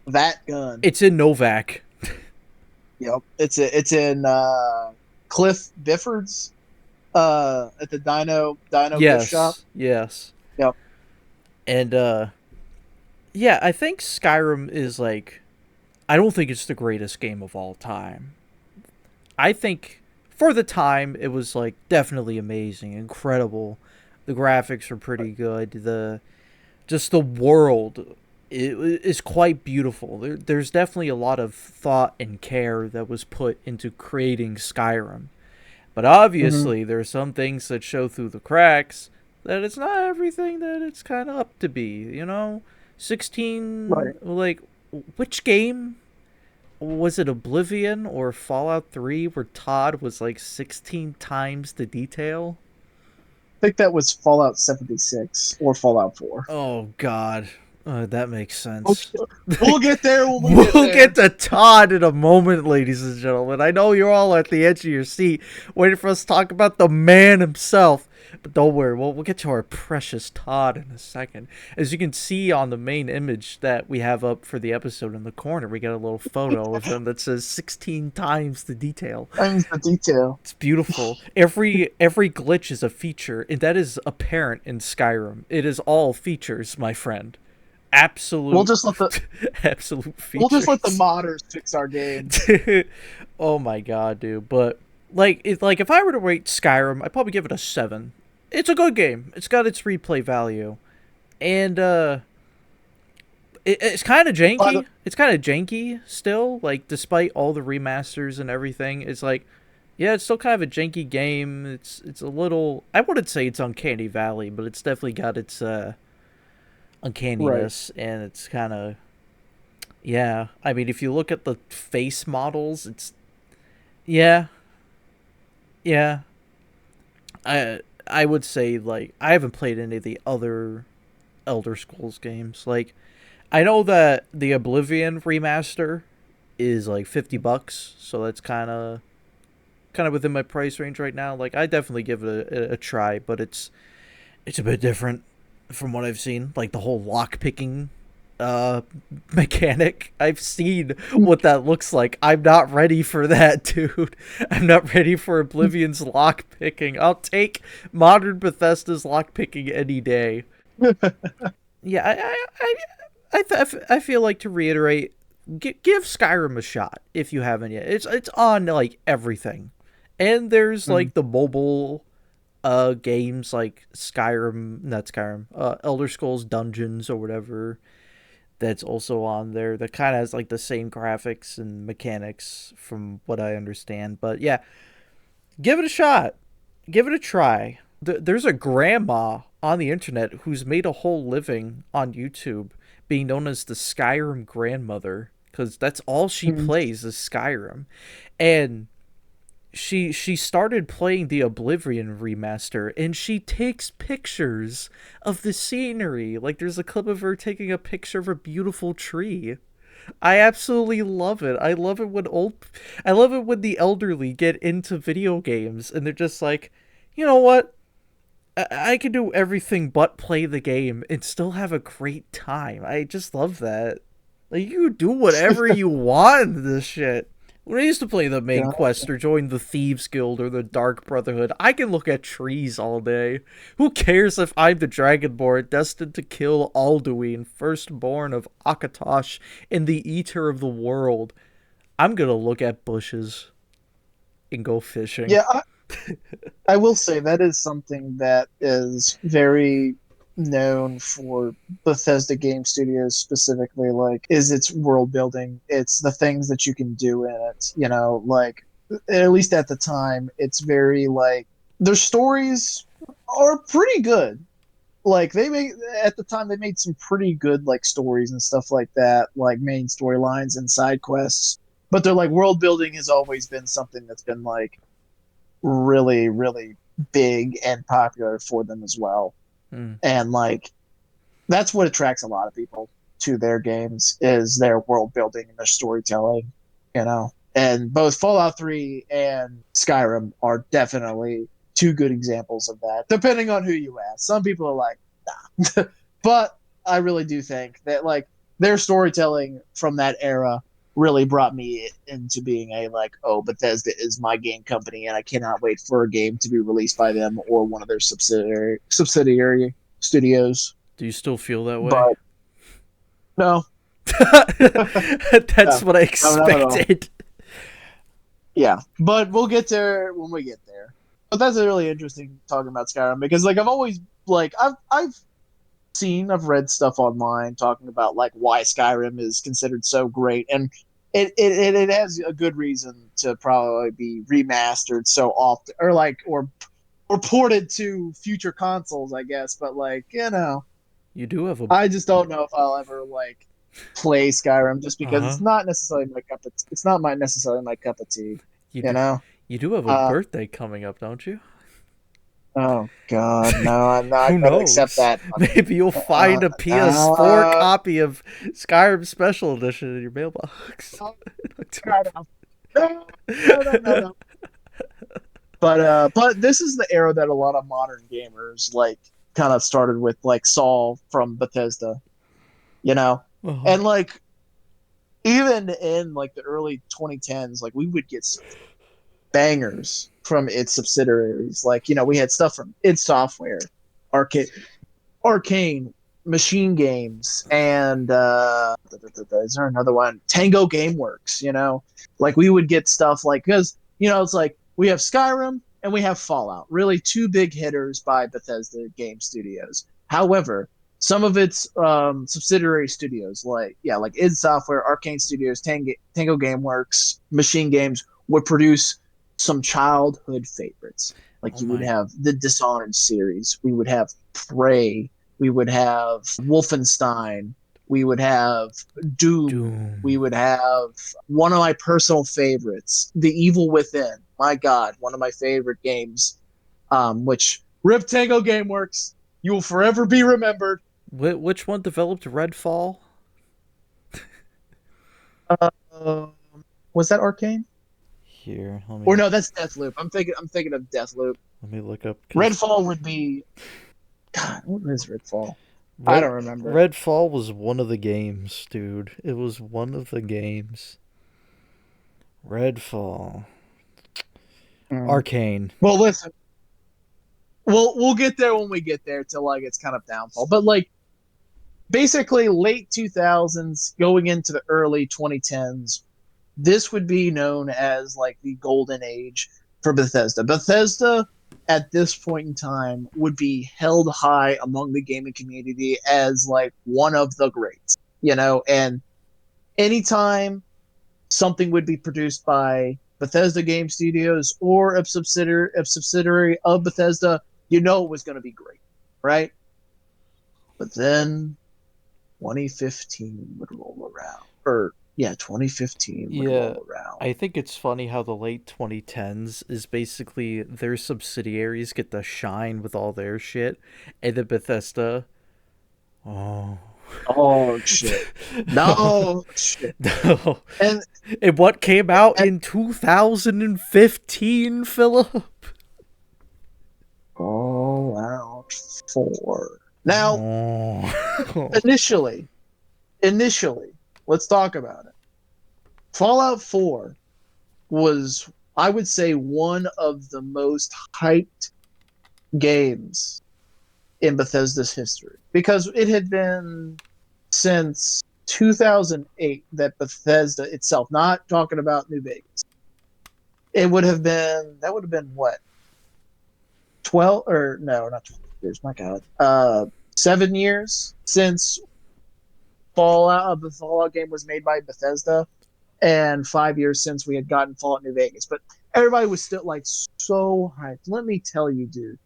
That gun. it's in Novak. Yep. It's in Cliff Bifford's at the Dino gift shop. Yes, yes. Yep. And yeah, I think Skyrim is like I don't think it's the greatest game of all time. I think for the time it was like definitely amazing, incredible. The graphics were pretty good. The world is quite beautiful. There's definitely a lot of thought and care that was put into creating Skyrim. But Hmm. obviously, there are some things that show through the cracks that it's not everything that it's kind of up to be, you know? 16, Right. like, which game? Was it Oblivion or Fallout 3 where Todd was like 16 times the detail? I think that was Fallout 76 or Fallout 4. Oh, God. That makes sense. Okay. We'll get there when we get We'll get there. to Todd in a moment, ladies and gentlemen. I know you're all at the edge of your seat, waiting for us to talk about the man himself. But don't worry, we'll get to our precious Todd in a second. As you can see on the main image that we have up for the episode in the corner, we got a little photo of him that says 16 times the detail. Times the detail. It's beautiful. Every glitch is a feature, and that is apparent in Skyrim. It is all features, my friend. We'll Absolute just let the absolute we'll just let the features. modders fix our games. Oh my god, dude. But like if I were to rate Skyrim, I'd probably give it a 7. It's a good game. It's got its replay value. And it's kind of By the janky. It's kind of janky still, like despite all the remasters and everything. It's like yeah, it's still kind of a janky game. It's a little I wouldn't say it's uncanny valley, but it's definitely got its right. uncanniness and it's kind of yeah. I mean, if you look at the face models, it's yeah, yeah. I would say like I haven't played any of the other Elder Scrolls games. Like I know that the Oblivion remaster is like $50, so that's kind of within my price range right now. Like I definitely give it a try, but it's a bit different from what I've seen. Like the whole lock picking uh mechanic. I've seen what that looks like. I'm not ready for that, dude. I'm not ready for Oblivion's lock picking. I'll take modern Bethesda's lock picking any day. Yeah, I feel like, to reiterate, give Skyrim a shot if you haven't yet. It's on like everything, and there's Mm. like the mobile games like Skyrim, not Skyrim, Elder Scrolls Dungeons or whatever. That's also on there. That kind of has like the same graphics and mechanics, from what I understand. But yeah, give it a shot. Give it a try. There's a grandma on the internet who's made a whole living on YouTube being known as the Skyrim grandmother, because that's all she Mm. plays is Skyrim. And she started playing the Oblivion remaster, and she takes pictures of the scenery. Like, there's a clip of her taking a picture of a beautiful tree. I absolutely love it. I love it when the elderly get into video games and they're just like, you know what? I can do everything but play the game and still have a great time. I just love that. Like, you do whatever you want in this shit. When I used to play the main quest or join the Thieves Guild or the Dark Brotherhood, I can look at trees all day. Who cares if I'm the Dragonborn destined to kill Alduin, firstborn of Akatosh and the Eater of the World? I'm gonna look at bushes and go fishing. Yeah, I will say that is something that is very known for Bethesda game studios specifically, like is its world building. It's the things that you can do in it, like at least at the time, it's very like their stories are pretty good. Like they made at the time they made some pretty good like stories and stuff like that, like main storylines and side quests. But their like world building has always been something that's been like really, really big and popular for them as well. Hmm. And like that's what attracts a lot of people to their games is their world building and their storytelling, you know. And both Fallout 3 and Skyrim are definitely two good examples of that, depending on who you ask. Some people are like, nah. But I really do think that like their storytelling from that era really brought me into being a like, oh, Bethesda is my game company, and I cannot wait for a game to be released by them or one of their subsidiary studios. Do you still feel that way? But no, That's no, what I no, not at all. expected. Yeah, but we'll get there when we get there. But that's really interesting talking about Skyrim because like I've always like I've read stuff online talking about like why Skyrim is considered so great, and it has a good reason to probably be remastered so often, or like or ported to future consoles, I guess. But like You do have a I just don't know if I'll ever like play Skyrim just uh because huh. it's not necessarily my cup of it's not my necessarily my cup of tea, You you do know. you do have a Uh birthday coming up, don't you? oh God, no, I'm not Who gonna accept knows? that. Maybe you'll find a PS4 Uh, copy of Skyrim Special Edition in your mailbox. no, no, no, no, no, no. But this is the era that a lot of modern gamers like kind of started with, like Saul from Bethesda, you know, Uh-huh. and like even in like the early 2010s, like we would get some bangers from its subsidiaries. Like we had stuff from id Software, Arcade, Arcane, Machine Games, and is there another one? Tango GameWorks. Like we would get stuff like because it's like we have Skyrim and we have Fallout, really two big hitters by Bethesda Game Studios. However, some of its subsidiary studios, like id Software, Arcane Studios, Tango GameWorks, Machine Games, would produce some childhood favorites. Like Oh you would my have the Dishonored series, we would have Prey, we would have Wolfenstein, we would have Doom, we Doom. would have one of my personal favorites, The Evil Within. My God, one of my favorite games, which Rip Tango GameWorks, you will forever be remembered. Which one developed Redfall? Uh, was that Arcane? Here, Or no, that's Deathloop. I'm thinking of Deathloop. let me look up, because Redfall would be God. What is Redfall? I Red don't remember. Redfall was one of the games, dude. It was one of the games. Redfall. Mm. Arcane. Well, listen. we'll get there when we get there to like its kind of downfall. But like basically late 2000s going into the early 2010s, this would be known as like the golden age for Bethesda. Bethesda at this point in time would be held high among the gaming community as like one of the greats, you know, and anytime something would be produced by Bethesda Game Studios or a subsidiary of Bethesda, you know it was going to be great, right? But then 2015 would roll around, or yeah, 2015 would Yeah, roll around. I think it's funny how the late 2010s is basically their subsidiaries get to shine with all their shit, and then Bethesda. Oh. Oh shit! No shit! No. And, And what came out and in 2015, Philip? Fallout 4. Now, Oh. initially, initially, let's talk about it. Fallout 4 was, I would say, one of the most hyped games in Bethesda's history because it had been since 2008 that Bethesda itself, not talking about New Vegas, that would have been what, 12 or no, not 12 years, my God, 7 years since the Fallout game was made by Bethesda, and 5 years since we had gotten Fallout New Vegas. But everybody was still like so hyped. Let me tell you, dude,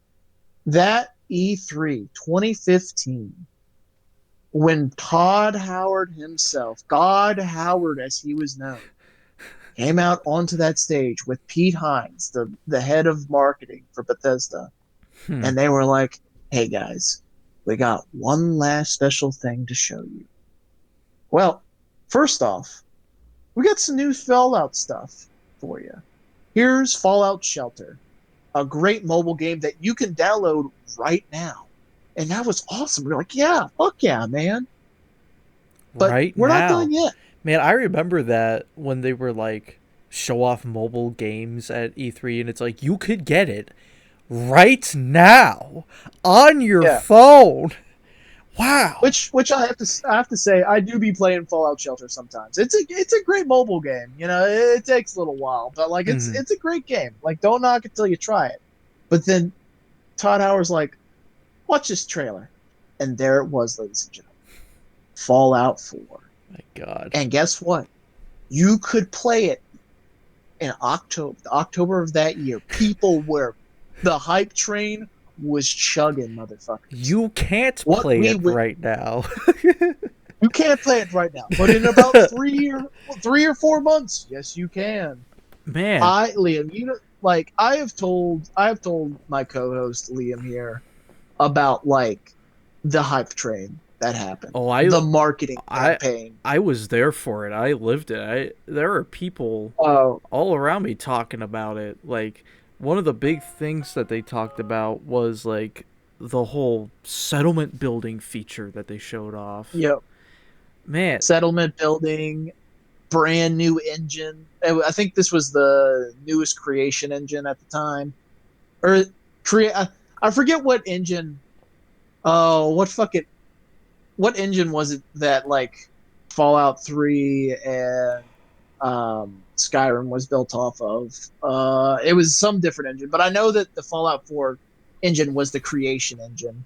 that E3 2015, when Todd Howard himself, God Howard as he was known, came out onto that stage with Pete Hines, the head of marketing for Bethesda, Hmm. and they were like, "Hey guys, we got one last special thing to show you." Well, first off, we got some new Fallout stuff for you. Here's Fallout Shelter, a great mobile game that you can download right now. And that was awesome. We're like, yeah, fuck yeah, man. But Right we're not now. done yet. Man, I remember that when they were like show off mobile games at E3 and it's like you could get it right now on your Yeah. phone. Wow. Which I have to say I do be playing Fallout Shelter sometimes. It's a great mobile game. You know, it takes a little while, but like it's Mhm. it's a great game. Like don't knock it till you try it. But then Todd Howard's like, watch this trailer. And there it was, ladies and gentlemen. Fallout 4. My god. And guess what? You could play it in October of that year. People were the hype train was chugging, motherfuckers. You can't What play we it right now. You can't play it right now, but in about 3 or 4 months, yes, you can. Man. Liam, you know, like I have told my co-host Liam here about like the hype train that happened, Oh, I the marketing I campaign. I was there for it. I lived it. There are people Oh, all around me talking about it. Like one of the big things that they talked about was like the whole settlement building feature that they showed off. yeah, Man, settlement building, brand new engine. I think this was the newest creation engine at the time, or create. I forget what engine. Oh, what engine was it that like Fallout 3 and Skyrim was built off of? It was some different engine, but I know that the Fallout 4 engine was the creation engine.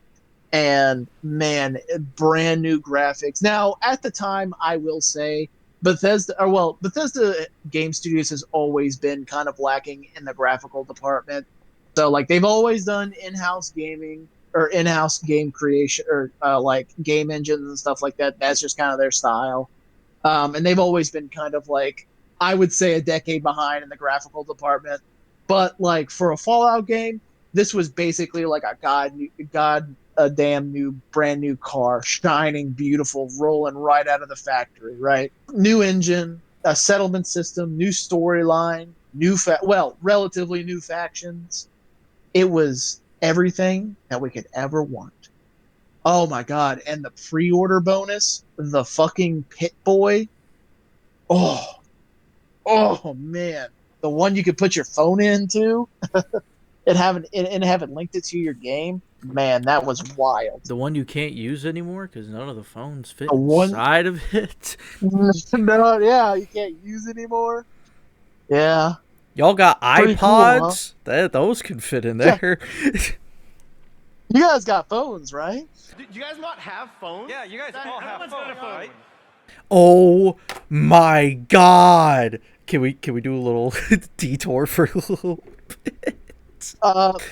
And man, brand new graphics. Now, at the time, I will say Bethesda Game Studios has always been kind of lacking in the graphical department. So, like, they've always done in-house gaming or in-house game creation or like game engines and stuff like that. That's just kind of their style. And they've always been kind of like, I would say, a decade behind in the graphical department. But like for a Fallout game, this was basically like a damn new, brand new car, shining, beautiful, rolling right out of the factory. Right, new engine, a settlement system, new storyline, relatively new factions. It was everything that we could ever want. Oh my god! And the pre-order bonus, the fucking Pit Boy. Oh, oh man, the one you could put your phone into. and have it linked it to your game, man, that was wild. The one you can't use anymore because none of the phones fit The one, inside of it. no, yeah, you can't use anymore. Yeah, Y'all got pretty cool, huh? iPods? Those can fit in Yeah, there. you guys got phones, right? Do you guys not have phones? Yeah, you guys all have phones, right? Oh my god! Can we do a little detour for a little bit?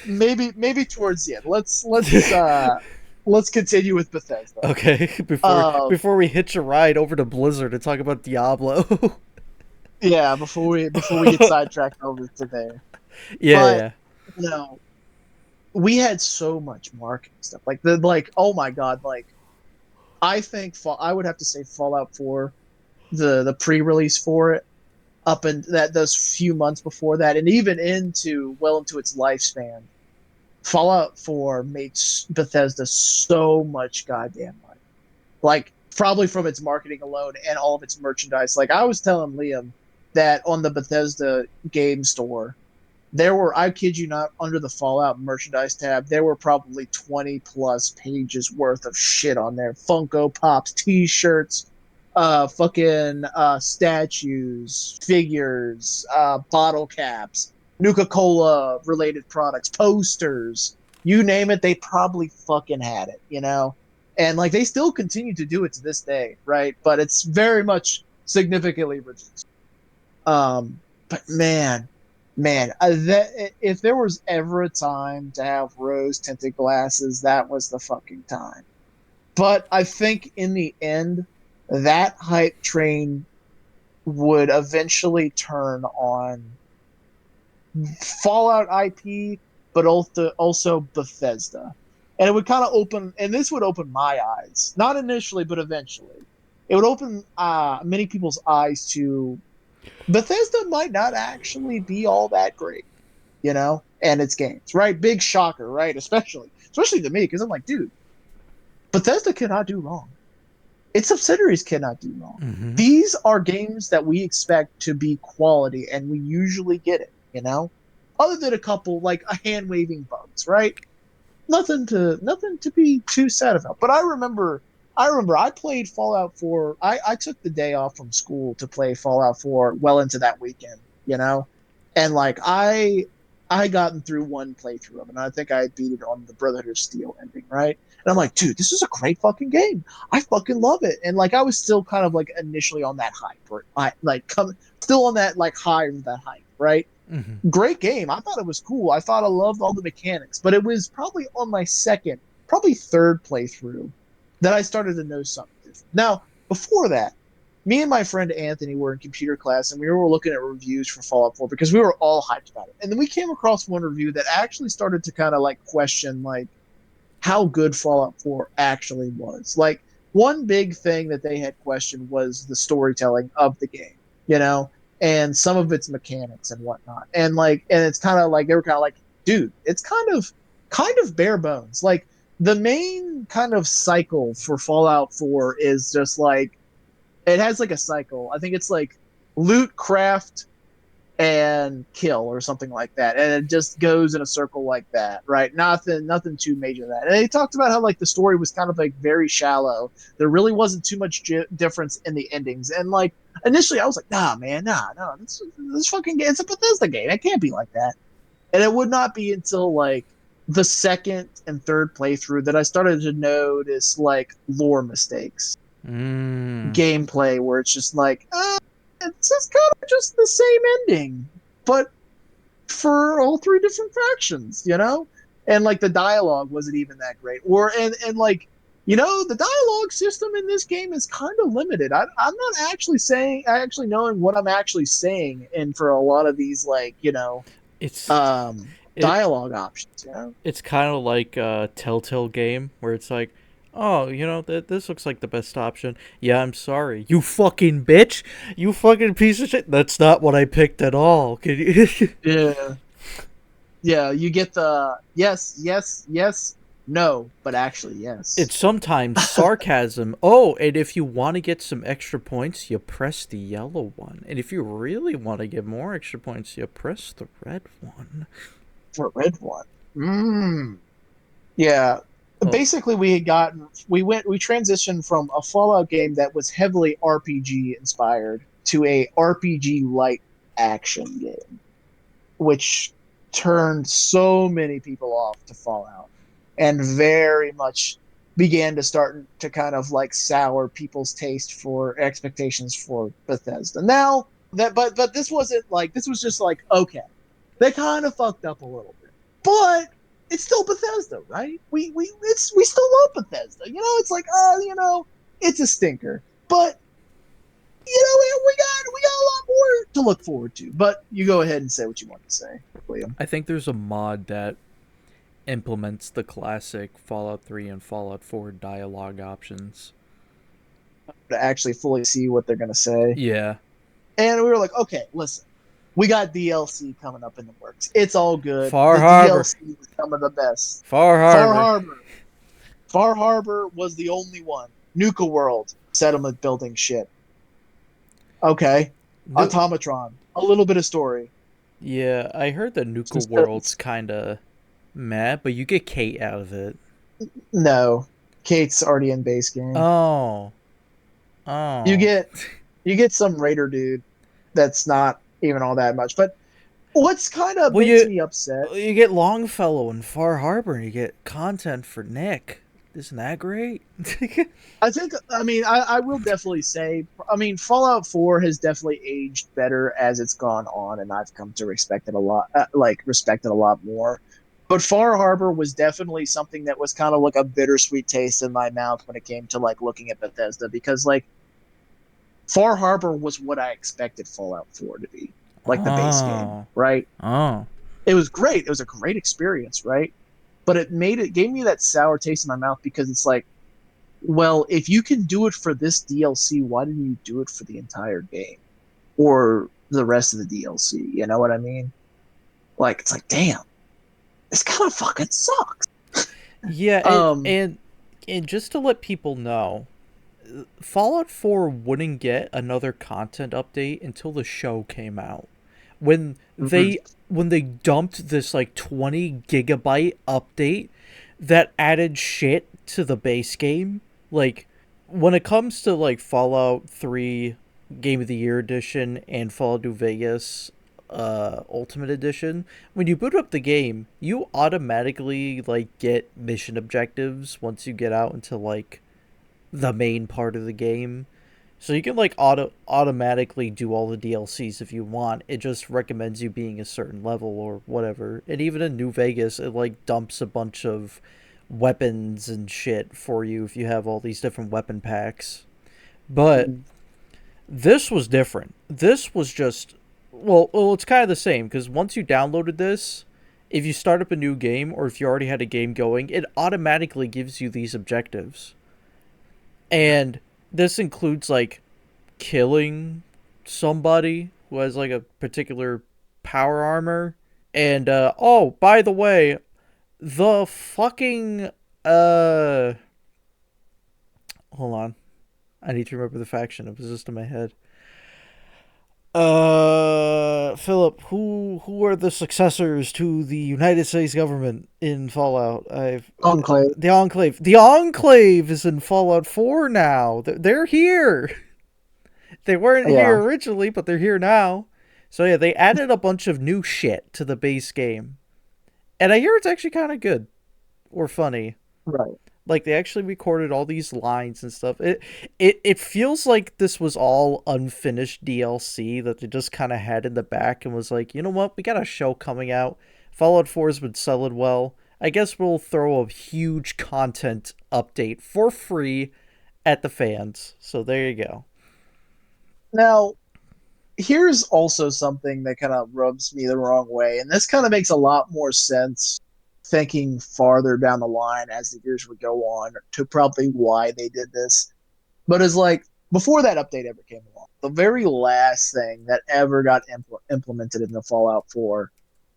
Maybe towards the end. Let's continue with Bethesda. Okay, Uh, before we hitch a ride over to Blizzard to talk about Diablo. yeah, before we get sidetracked over to there. Yeah, But yeah. you know, we had so much marketing stuff. Like oh my god, like I would have to say Fallout 4, the pre-release for it, up in that those few months before that, and even into its lifespan. Fallout 4 made Bethesda so much goddamn money. Like probably from its marketing alone and all of its merchandise. Like I was telling Liam that on the Bethesda game store, there were, I kid you not, under the Fallout merchandise tab, there were probably 20 plus pages worth of shit on there. Funko Pops, t-shirts, fucking statues, figures, bottle caps, Nuka-Cola related products, posters, you name it, they probably fucking had it, you know? And like they still continue to do it to this day, right? But it's very much significantly reduced. But man, that if there was ever a time to have rose tinted glasses, that was the fucking time. But I think in the end, that hype train would eventually turn on Fallout IP, but also Bethesda, and it would kind of open, and this would open my eyes, not initially, but eventually, it would open many people's eyes to Bethesda might not actually be all that great, you know, and its games, right? Big shocker, right? Especially to me, because I'm like, dude, Bethesda cannot do wrong. Its subsidiaries cannot do wrong. Mm-hmm. These are games that we expect to be quality, and we usually get it, you know? Other than a couple, like a hand waving bugs, right? Nothing to be too sad about. But I remember I played Fallout 4. I took the day off from school to play Fallout 4 well into that weekend, you know? And like I gotten through one playthrough of it, and I think I beat it on the Brotherhood of Steel ending, right? And I'm like, dude, this is a great fucking game. I fucking love it. And like I was still kind of like initially on that hype, or I like come still on that like high of that hype, right? Mm-hmm. Great game. I thought it was cool. I thought I loved all the mechanics, but it was probably on my second, probably third playthrough that I started to know something different. Now, before that, me and my friend Anthony were in computer class and we were looking at reviews for Fallout 4 because we were all hyped about it. And then we came across one review that actually started to kind of like question like how good Fallout 4 actually was. Like one big thing that they had questioned was the storytelling of the game, you know, and some of its mechanics and whatnot. And it's kind of like they were kind of like, dude, it's kind of bare bones. Like the main kind of cycle for Fallout 4 is just like it has like a cycle. I think it's like loot, craft, and kill or something like that, and it just goes in a circle like that, right? Nothing too major than that. And they talked about how like the story was kind of like very shallow. There really wasn't too much difference in the endings, and like initially I was like, nah, man, nah, this fucking game, it's a Bethesda game. It can't be like that. And it would not be until like the second and third playthrough that I started to notice like lore mistakes, Mm. gameplay where it's just like, it's just kind of just the same ending, but for all three different factions, you know? And like the dialogue wasn't even that great. And like, you know, the dialogue system in this game is kind of limited. I'm not actually knowing what I'm actually saying, and for a lot of these, like, you know, It's it dialogue options, you know? it's kind of like a Telltale game where it's like, oh, this looks like the best option. Yeah, I'm sorry, you fucking bitch, you fucking piece of shit. That's not what I picked at all. Can you? Yeah. Yeah, you get the yes, yes, yes, no, but actually yes. It's sometimes sarcasm. Oh, and if you want to get some extra points, you press the yellow one. And if you really want to get more extra points, you press the red one. For a red one. Yeah. Well, Basically, we transitioned from a Fallout game that was heavily RPG inspired to a RPG light action game, which turned so many people off to Fallout and very much began to start to kind of like sour people's taste for expectations for Bethesda. Now that but this wasn't like this was just like okay. They kind of fucked up a little bit. But it's still Bethesda, right? We still love Bethesda. It's like, it's a stinker. But we got a lot more to look forward to. But you go ahead and say what you want to say, William. I think there's a mod that implements the classic Fallout 3 and Fallout 4 dialogue options. To actually fully see what they're gonna say. Yeah. And we were like, okay, listen, we got DLC coming up in the works. It's all good. Far The Harbor. DLC is some of the best. Far Far Harbor. Harbor. Far Harbor was the only one. Nuka World, settlement building shit. Okay. No, Automatron, a little bit of story. yeah, I heard that Nuka Just World's kind of meh, but you get Kate out of it. no. Kate's already in base game. Oh. You Oh. get you get some raider dude that's not even all that much. But what's kind of Well, makes you me upset. you get Longfellow and Far Harbor, and you get content for Nick. Isn't that great? I will definitely say, Fallout 4 has definitely aged better as it's gone on, and I've come to respect it a lot, respect it a lot more. But Far Harbor was definitely something that was kind of like a bittersweet taste in my mouth when it came to like looking at Bethesda because like Far Harbor was what I expected Fallout 4 to be, like the base game, Oh. right? Oh. It was great. It was a great experience, right? But it gave me that sour taste in my mouth because it's like, well, if you can do it for this DLC, why didn't you do it for the entire game or the rest of the DLC? You know what I mean? Like, it's like, damn, this kind of fucking sucks. Yeah, Um, and just to let people know, Fallout 4 wouldn't get another content update until the show came out. When mhm. they dumped this like 20 gigabyte update that added shit to the base game, like when it comes to like Fallout 3 Game of the Year edition and Fallout New Vegas Ultimate Edition, when you boot up the game, you automatically like get mission objectives once you get out into like the main part of the game. So you can like automatically do all the DLCs if you want. It just recommends you being a certain level or whatever. And even in New Vegas, it like dumps a bunch of weapons and shit for you if you have all these different weapon packs. But this was different. This was just well, it's kind of the same because once you downloaded this, if you start up a new game or if you already had a game going, it automatically gives you these objectives. And this includes like killing somebody who has like a particular power armor. And oh, by the way, the fucking hold on. I need to remember the faction. It was just in my head. Philip, who are the successors to the United States government in Fallout? I've Enclave. the Enclave. The Enclave is in Fallout 4 now. They're here. They weren't Yeah, here originally, but they're here now. So yeah, they added a bunch of new shit to the base game. And I hear it's actually kind of good or funny. right. Like they actually recorded all these lines and stuff. It feels like this was all unfinished DLC that they just kind of had in the back and was like, you know what, we got a show coming out. Fallout 4 has been selling well. I guess we'll throw a huge content update for free at the fans. So there you go. Now, here's also something that kind of rubs me the wrong way, and this kind of makes a lot more sense thinking farther down the line as the years would go on to probably why they did this. But it's like before that update ever came along, the very last thing that ever got implemented in the Fallout 4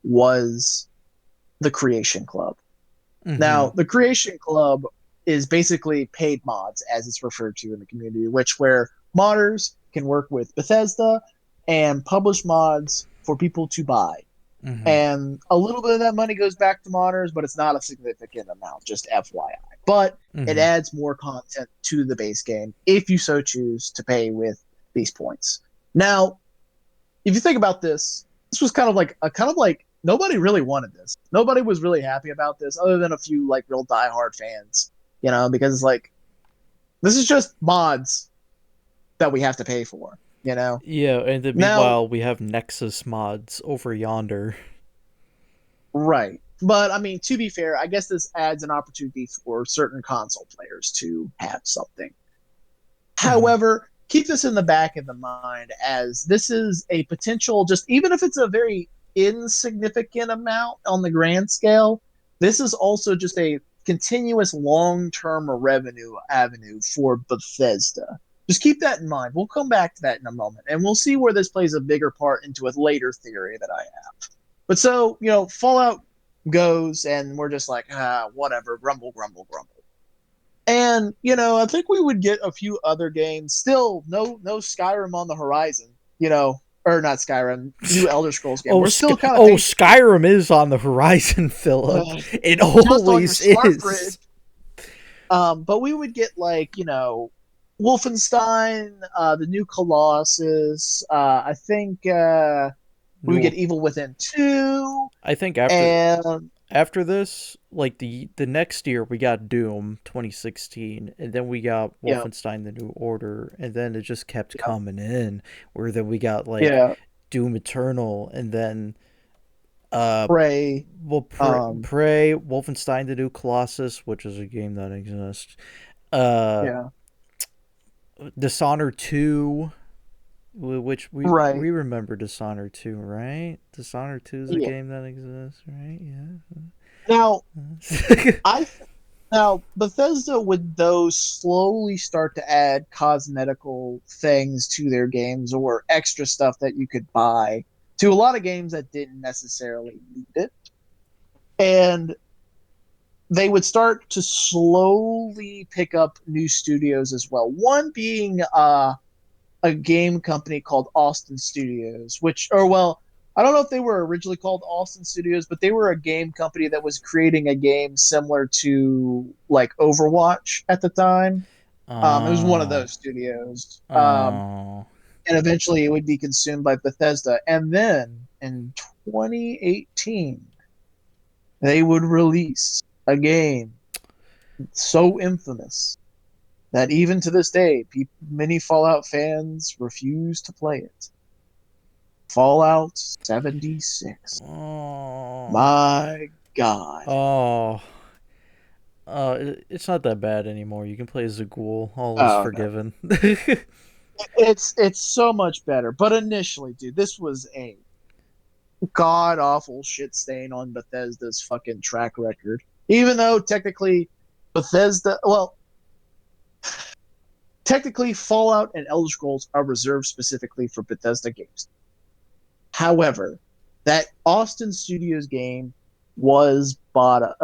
was the Creation Club. Mm-hmm. Now, the Creation Club is basically paid mods, as it's referred to in the community, which where modders can work with Bethesda and publish mods for people to buy. Mm-hmm. And a little bit of that money goes back to modders, but it's not a significant amount, just FYI. But it Mm-hmm. adds more content to the base game if you so choose to pay with these points. Now, if you think about this, this was kind of like nobody really wanted this. Nobody was really happy about this, other than a few like real diehard fans, because it's like this is just mods that we have to pay for, you know. Yeah, and then Now, meanwhile we have Nexus mods over yonder. right. But I mean, to be fair, I guess this adds an opportunity for certain console players to have something. Mm-hmm. However, keep this in the back of the mind as this is a potential, just even if it's a very insignificant amount on the grand scale, this is also just a continuous long term revenue avenue for Bethesda. Just keep that in mind. We'll come back to that in a moment and we'll see where this plays a bigger part into a later theory that I have. But so, Fallout goes and we're just like, whatever, grumble, grumble, grumble. And I think we would get a few other games. Still, no Skyrim on the horizon. Or not Skyrim, new Elder Scrolls game. We're still kind of patient. Skyrim is on the horizon, Philip. It Just on your always smart grid. is. But we would get like Wolfenstein, the new Colossus. I think we would No, get Evil Within 2, I think after and after this, like the next year, we got Doom 2016, and then we got yeah, Wolfenstein: The New Order, and then it just kept yeah, coming in. Where then we got like yeah. Doom Eternal, and then uh, Prey. Um, Prey, Wolfenstein: The New Colossus, which is a game that exists. Uh, yeah, Dishonored 2, which we right. remember Dishonored 2, right? Dishonored 2 is a Yeah. game that exists, right? Now, Yeah. I now Bethesda would though slowly start to add cosmetical things to their games or extra stuff that you could buy to a lot of games that didn't necessarily need it. And they would start to slowly pick up new studios as well. One being a game company called Austin Studios, I don't know if they were originally called Austin Studios, but they were a game company that was creating a game similar to like Overwatch at the time. It was one of Oh, those studios. oh, And eventually it would be consumed by Bethesda. And then in 2018, they would release a game so infamous that even to this day, many Fallout fans refuse to play it. Fallout 76. oh, My God. oh. It's not that bad anymore. You can play as a ghoul. All is Oh no. forgiven. It's so much better. But initially, dude, this was a god awful shit stain on Bethesda's fucking track record. Even though technically Fallout and Elder Scrolls are reserved specifically for Bethesda games. However, that Austin Studios game was bought up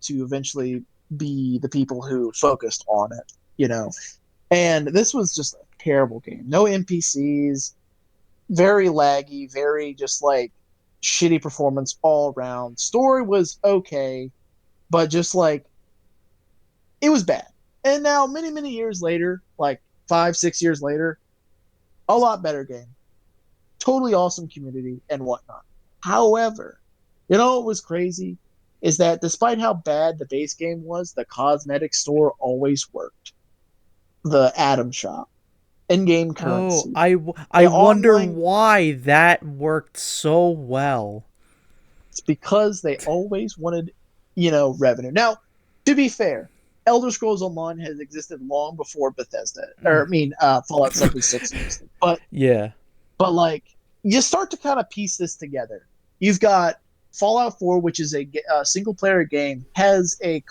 to eventually be the people who focused on it, you know. And this was just a terrible game. No NPCs, very laggy, very just like shitty performance all around. Story was okay, but just like it was bad. And now, many, many years later, like 5, 6 years later, a lot better game. Totally awesome community and whatnot. However, what was crazy is that despite how bad the base game was, the cosmetic store always worked. The Atom Shop, in-game Oh, currency, I the wonder online. why that worked so well. It's because they always wanted, revenue. Now, to be fair, Elder Scrolls Online has existed long before Bethesda, Mm. Fallout 76 existed. But Yeah. like you start to kind of piece this together. You've got Fallout 4, which is a single player game, has a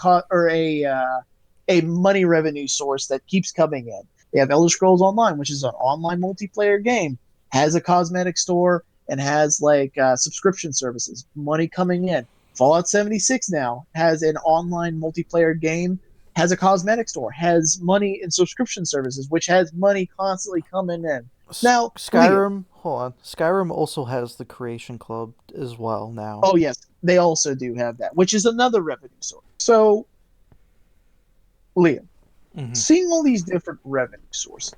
money revenue source that keeps coming in. They have Elder Scrolls Online, which is an online multiplayer game, has a cosmetic store and has like subscription services, money coming in. Fallout 76 now has an online multiplayer game, has a cosmetic store, has money in subscription services, which has money constantly coming in. Now, Liam. Skyrim, hold on. Skyrim also has the Creation Club as well now. Oh yes, they also do have that, which is another revenue source. So, Liam, Hmm. seeing all these different revenue sources,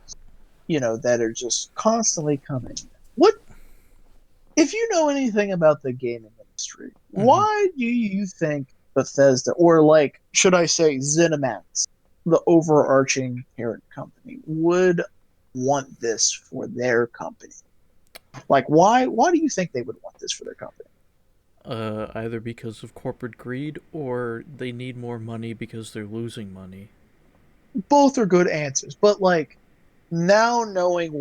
that are just constantly coming. What if you know anything about the gaming industry? Hmm. Why do you think Bethesda, or like, should I say, ZeniMax, the overarching parent company, would want this for their company? Like, why do you think they would want this for their company? Either because of corporate greed or they need more money because they're losing money. Both are good answers, but like, now knowing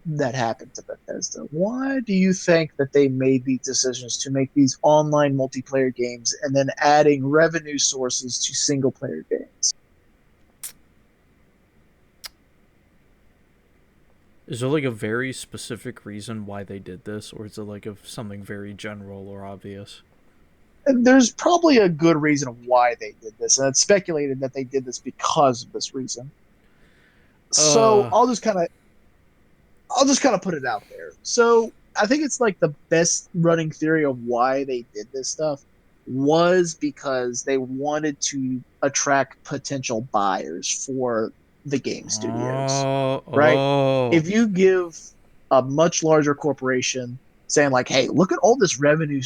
that happened to Bethesda, why do you think that they made these decisions to make these online multiplayer games and then adding revenue sources to single player games? Is there like a very specific reason why they did this, or is it like something very general or obvious? And there's probably a good reason of why they did this, and it's speculated that they did this because of this reason. So Uh, I'll just kind of put it out there. So I think it's like the best running theory of why they did this stuff was because they wanted to attract potential buyers for the game studios, oh, right? oh. If you give a much larger corporation saying like, "Hey, look at all this revenue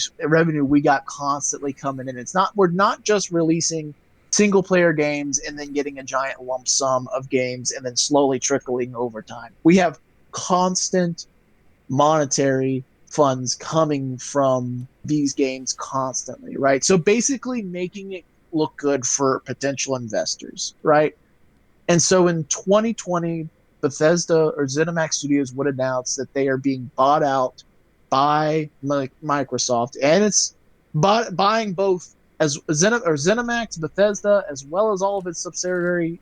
we got constantly coming in. We're not just releasing single player games and then getting a giant lump sum of games and then slowly trickling over time. We have constant monetary funds coming from these games constantly, right? So basically making it look good for potential investors, right? And so in 2020, Bethesda or ZeniMax Studios would announce that they are being bought out by Microsoft, and it's buying both as ZeniMax, Bethesda, as well as all of its subsidiary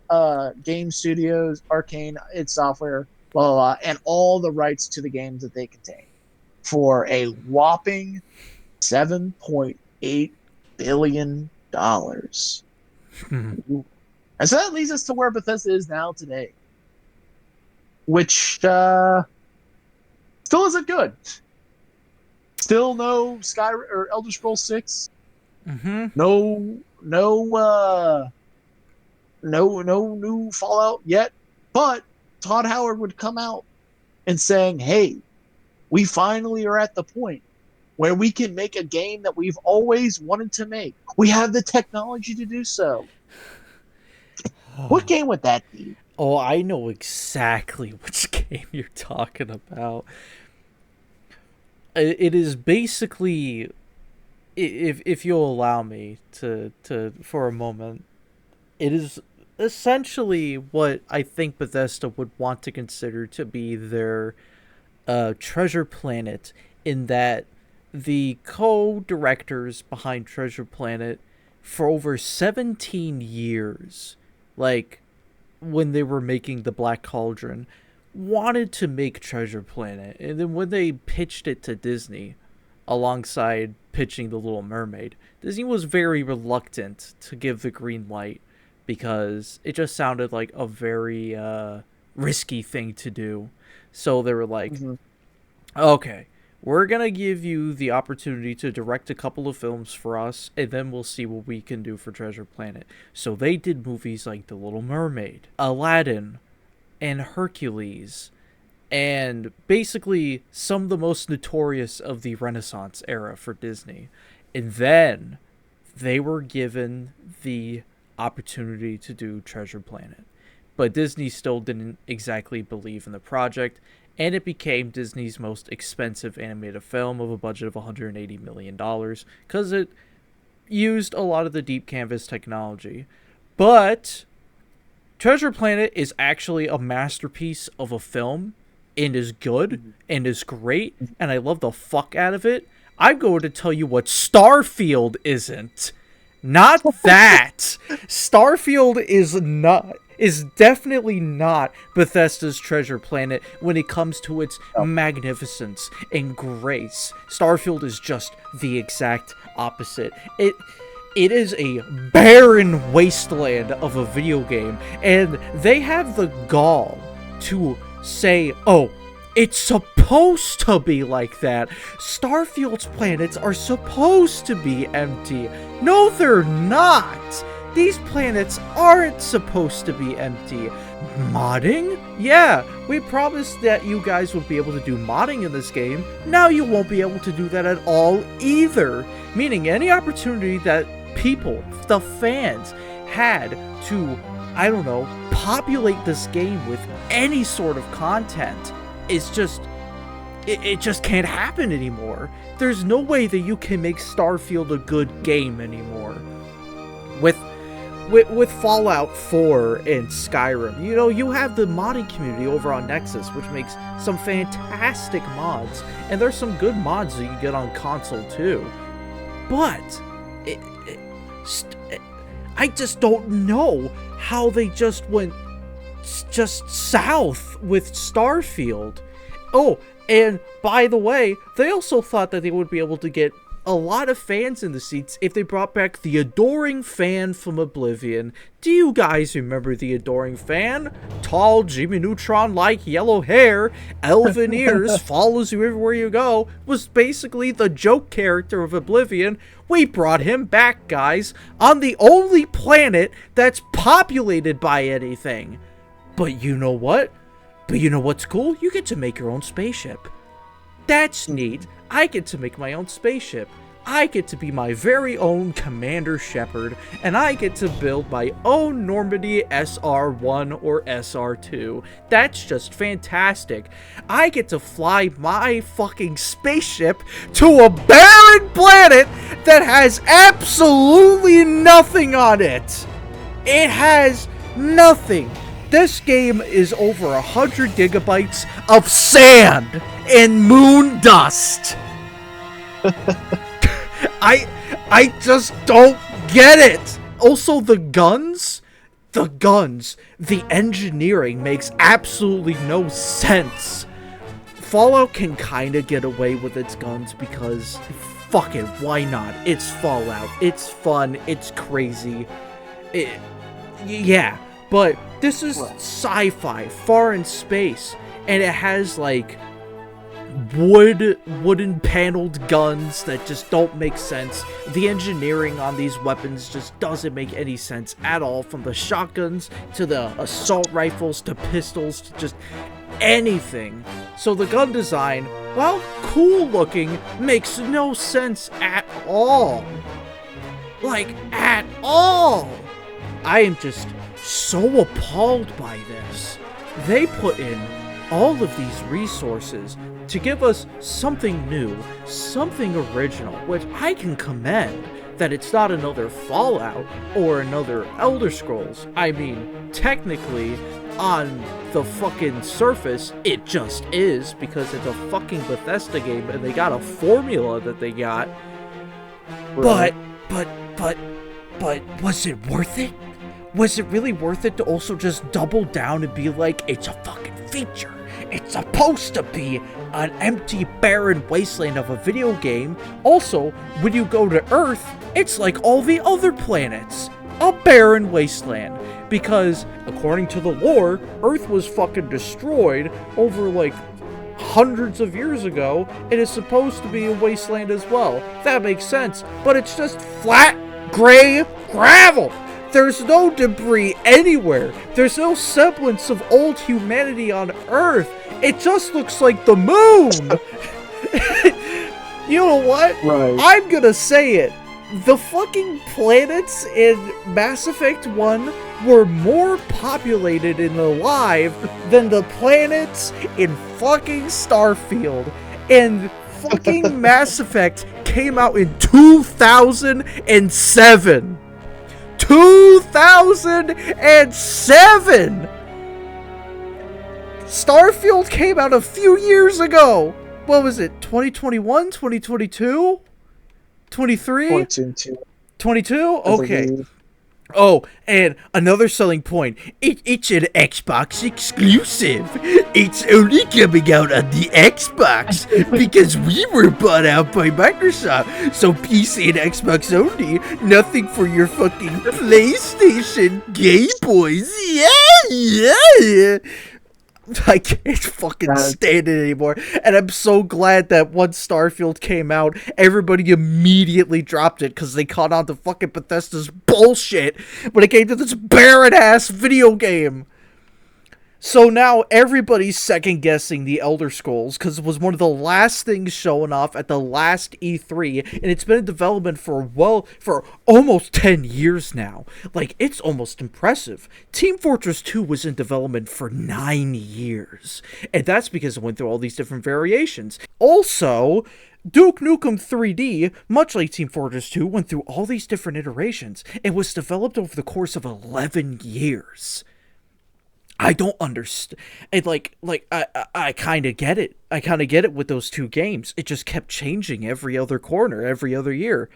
game studios, Arcane, its software, blah, blah, blah, and all the rights to the games that they contain for a whopping $7.8 billion. And so that leads us to where Bethesda is now today, which still isn't good. Still no Sky or Elder Scrolls 6. Mm-hmm. No new Fallout yet. But Todd Howard would come out and saying, "Hey, we finally are at the point where we can make a game that we've always wanted to make. We have the technology to do so." What game would that be? Oh, I know exactly which game you're talking about. It is basically, if you'll allow me to for a moment, it is essentially what I think Bethesda would want to consider to be their Treasure Planet, in that the co-directors behind Treasure Planet for over 17 years, like when they were making the Black Cauldron, wanted to make Treasure Planet, and then when they pitched it to Disney alongside pitching The Little Mermaid, Disney was very reluctant to give the green light because it just sounded like a very risky thing to do. So they were like, Mm-hmm. okay, we're gonna give you the opportunity to direct a couple of films for us, and then we'll see what we can do for Treasure Planet. So they did movies like The Little Mermaid, Aladdin, and Hercules, and basically some of the most notorious of the Renaissance era for Disney. And then they were given the opportunity to do Treasure Planet. But Disney still didn't exactly believe in the project, and it became Disney's most expensive animated film of a budget of $180 million because it used a lot of the deep canvas technology. But Treasure Planet is actually a masterpiece of a film and is good and is great, and I love the fuck out of it. I'm going to tell you what Starfield isn't. Not that. Starfield is definitely not Bethesda's Treasure Planet when it comes to its Oh. magnificence and grace. Starfield is just the exact opposite. It is a barren wasteland of a video game, and they have the gall to say, oh, it's supposed to be like that. Starfield's planets are supposed to be empty. No, they're not. These planets aren't supposed to be empty. Modding? Yeah, we promised that you guys would be able to do modding in this game. Now you won't be able to do that at all either. Meaning any opportunity that people, the fans, had to, I don't know, populate this game with any sort of content is just, it just can't happen anymore. There's no way that you can make Starfield a good game anymore. With Fallout 4 and Skyrim, you know, you have the modding community over on Nexus, which makes some fantastic mods, and there's some good mods that you get on console too. But I just don't know how they just went just south with Starfield. Oh, and by the way, they also thought that they would be able to get a lot of fans in the seats if they brought back the Adoring Fan from Oblivion. Do you guys remember the Adoring Fan? Tall, Jimmy Neutron-like yellow hair, elven ears, follows you everywhere you go, was basically the joke character of Oblivion. We brought him back, guys, on the only planet that's populated by anything. But you know what? But you know what's cool? You get to make your own spaceship. That's neat. I get to make my own spaceship. I get to be my very own Commander Shepard, and I get to build my own Normandy SR-1 or SR-2. That's just fantastic. I get to fly my fucking spaceship to a barren planet that has absolutely nothing on it. It has nothing. This game is over 100 gigabytes of sand and moon dust. I just don't get it. Also, the guns, the engineering makes absolutely no sense. Fallout can kind of get away with its guns because, fuck it, why not? It's Fallout. It's fun. It's crazy. Yeah, but this is sci-fi, far in space, and it has, like, wooden paneled guns that just don't make sense. The engineering on these weapons just doesn't make any sense at all, from the shotguns to the assault rifles to pistols to just anything. So the gun design, while cool looking, makes no sense at all. Like, at all. I am just so appalled by this. They put in all of these resources to give us something new, something original, which I can commend. That it's not another Fallout or another Elder Scrolls. I mean, technically, on the fucking surface, it just is, because it's a fucking Bethesda game and they got a formula that they got. Right. But was it worth it? Was it really worth it to also just double down and be like, it's a fucking feature? It's supposed to be an empty, barren wasteland of a video game. Also, when you go to Earth, it's like all the other planets. A barren wasteland. Because, according to the lore, Earth was fucking destroyed over, like, hundreds of years ago. It is supposed to be a wasteland as well. That makes sense. But it's just flat, gray gravel. There's no debris anywhere. There's no semblance of old humanity on Earth. It just looks like the moon. You know what? Right. I'm gonna say it. The fucking planets in Mass Effect 1 were more populated and alive than the planets in fucking Starfield. And fucking Mass Effect came out in 2007. 2007! Starfield came out a few years ago! What was it, 2021? 2022? 23? 22? Okay. Oh, and another selling point. It's an Xbox exclusive. It's only coming out on the Xbox because we were bought out by Microsoft. So PC and Xbox only. Nothing for your fucking PlayStation Game Boys. Yeah. I can't fucking Uh, stand it anymore. And I'm so glad that once Starfield came out, everybody immediately dropped it because they caught on to fucking Bethesda's bullshit when it came to this barren ass video game. So now everybody's second guessing the Elder Scrolls because it was one of the last things showing off at the last E3, and it's been in development for almost 10 years now. Like, it's almost impressive. Team Fortress 2 was in development for 9 years, and that's because it went through all these different variations. Also, Duke Nukem 3D, much like Team Fortress 2, went through all these different iterations. It was developed over the course of 11 years. I don't understand. And I kind of get it. I kind of get it with those two games. It just kept changing every other corner, every other year.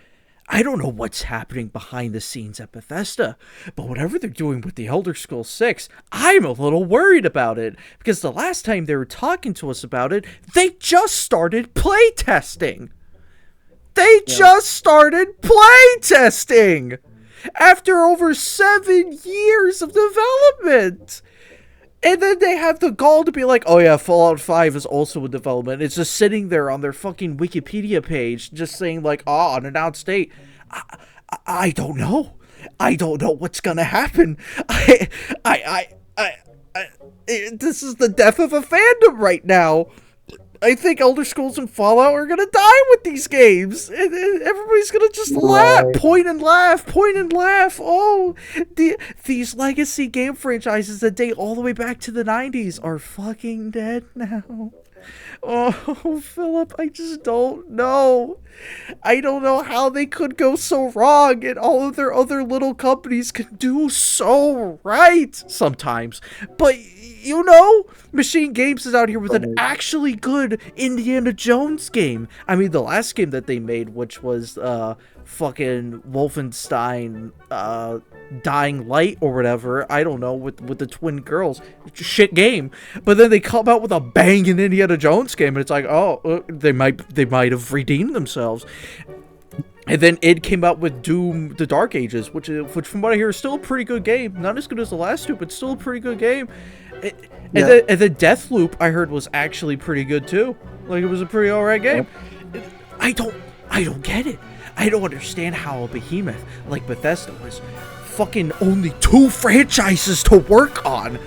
I don't know what's happening behind the scenes at Bethesda, but whatever they're doing with the Elder Scrolls 6, I'm a little worried about it because the last time they were talking to us about it, they just started playtesting. They just started playtesting after over 7 years of development. And then they have the gall to be like, oh yeah, Fallout 5 is also in development. It's just sitting there on their fucking Wikipedia page, just saying like, oh, unannounced date. I don't know. I don't know what's gonna happen. This is the death of a fandom right now. I think Elder Scrolls and Fallout are gonna die with these games, and everybody's gonna just laugh, point and laugh, point and laugh. Oh, these legacy game franchises that date all the way back to the 90s are fucking dead now. Oh, Philip, I just don't know. I don't know how they could go so wrong, and all of their other little companies can do so right sometimes. But Machine Games is out here with an actually good Indiana Jones game. I mean, the last game that they made, which was fucking Wolfenstein Dying Light or whatever, I don't know, with the twin girls, shit game. But then they come out with a banging Indiana Jones game, and it's like, oh, they might have redeemed themselves. And then it came out with Doom: The Dark Ages, which from what I hear is still a pretty good game. Not as good as the last two, but still a pretty good game. And then Deathloop, I heard, was actually pretty good too. Like, it was a pretty alright game. I don't get it. I don't understand how a behemoth like Bethesda was fucking only 2 franchises to work on.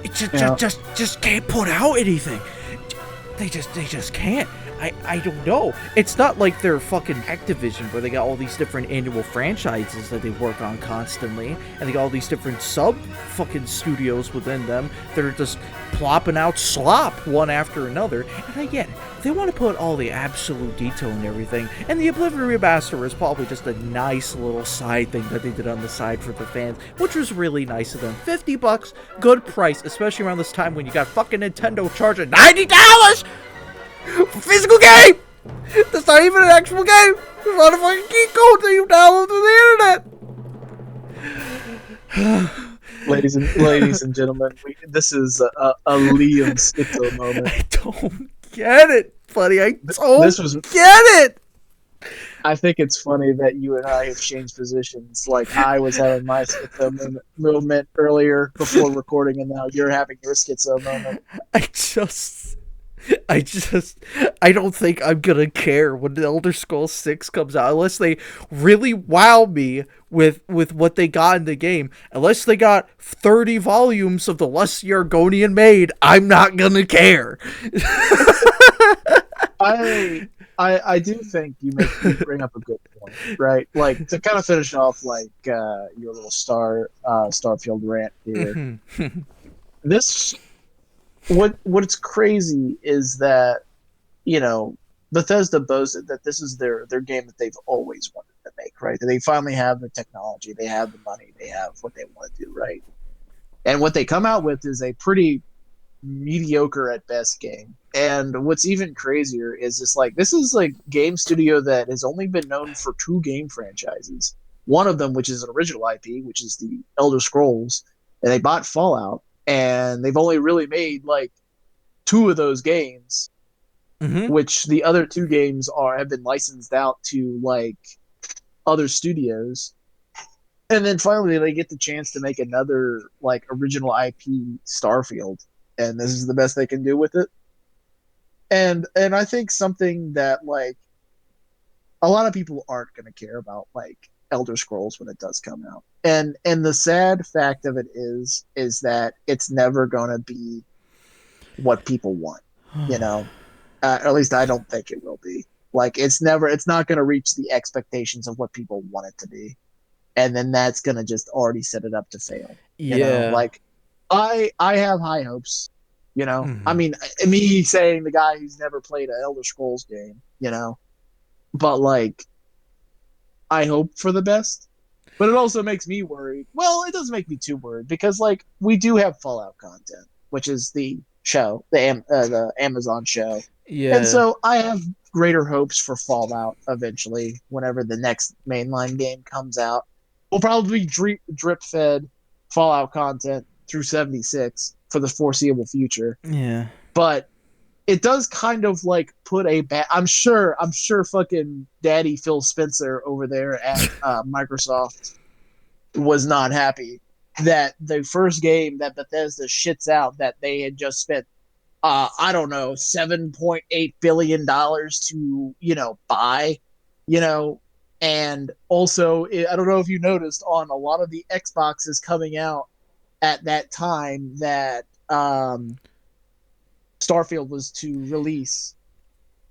It just can't put out anything. They just can't. I don't know. It's not like they're fucking Activision where they got all these different annual franchises that they work on constantly, and they got all these different sub fucking studios within them that are just plopping out slop one after another. And I get it. They want to put all the absolute detail and everything, and the Oblivion Remaster is probably just a nice little side thing that they did on the side for the fans, which was really nice of them. $50, good price, especially around this time when you got fucking Nintendo charging $90 for physical game. That's not even an actual game. It's not a fucking geek code that you download through the internet. ladies and gentlemen, this is a Liam Schizo moment. I don't get it, buddy. I don't get it. I think it's funny that you and I have changed positions. Like, I was having my schizo moment earlier before recording, and now you're having your schizo moment. I don't think I'm gonna care when the Elder Scrolls 6 comes out unless they really wow me with what they got in the game. Unless they got 30 volumes of the Lesser Argonian Maid, I'm not gonna care. I do think you bring up a good point, right? Like, to kind of finish off like your little Starfield rant here. This what's crazy is that, Bethesda boasted that this is their game that they've always wanted to make, right? That they finally have the technology, they have the money, they have what they want to do, right? And what they come out with is a pretty mediocre at best game. And what's even crazier is this is like game studio that has only been known for 2 game franchises. One of them, which is an original IP, which is the Elder Scrolls, and they bought Fallout, and they've only really made like 2 of those games, which the other 2 games have been licensed out to like other studios. And then finally they get the chance to make another like original IP, Starfield. and this is the best they can do with it. And I think something that like a lot of people aren't going to care about like Elder Scrolls when it does come out. And the sad fact of it is that it's never going to be what people want, you know. Or at least I don't think it will be. Like it's not going to reach the expectations of what people want it to be. And then that's going to just already set it up to fail. You know, Yeah. like I have high hopes, you know. I Mhm. mean, me saying the guy who's never played an Elder Scrolls game, you know. But like I hope for the best. But it also makes me worried. Well, it doesn't make me too worried because like we do have Fallout content, which is the show, the Amazon show, and Yeah. so I have greater hopes for Fallout eventually. Whenever the next mainline game comes out, we'll probably drip fed Fallout content through 76 for the foreseeable future. Yeah. But it does kind of like put a bad. I'm sure fucking Daddy Phil Spencer over there at Microsoft was not happy that the first game that Bethesda shits out that they had just spent I don't know $7.8 billion to buy, you know, and also I don't know if you noticed on a lot of the Xboxes coming out at that time that Starfield was to release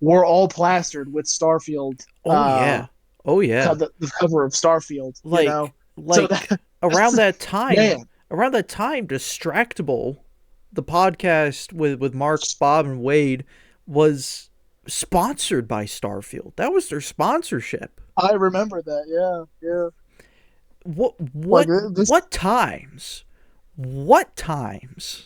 were all plastered with Starfield Oh yeah. Oh yeah. the cover of Starfield, you know. So Like that's around that time, man, Distractable, the podcast with Mark, Bob, and Wade was sponsored by Starfield. That was their sponsorship. I remember that. Yeah, yeah. What Like what this, what times? What times?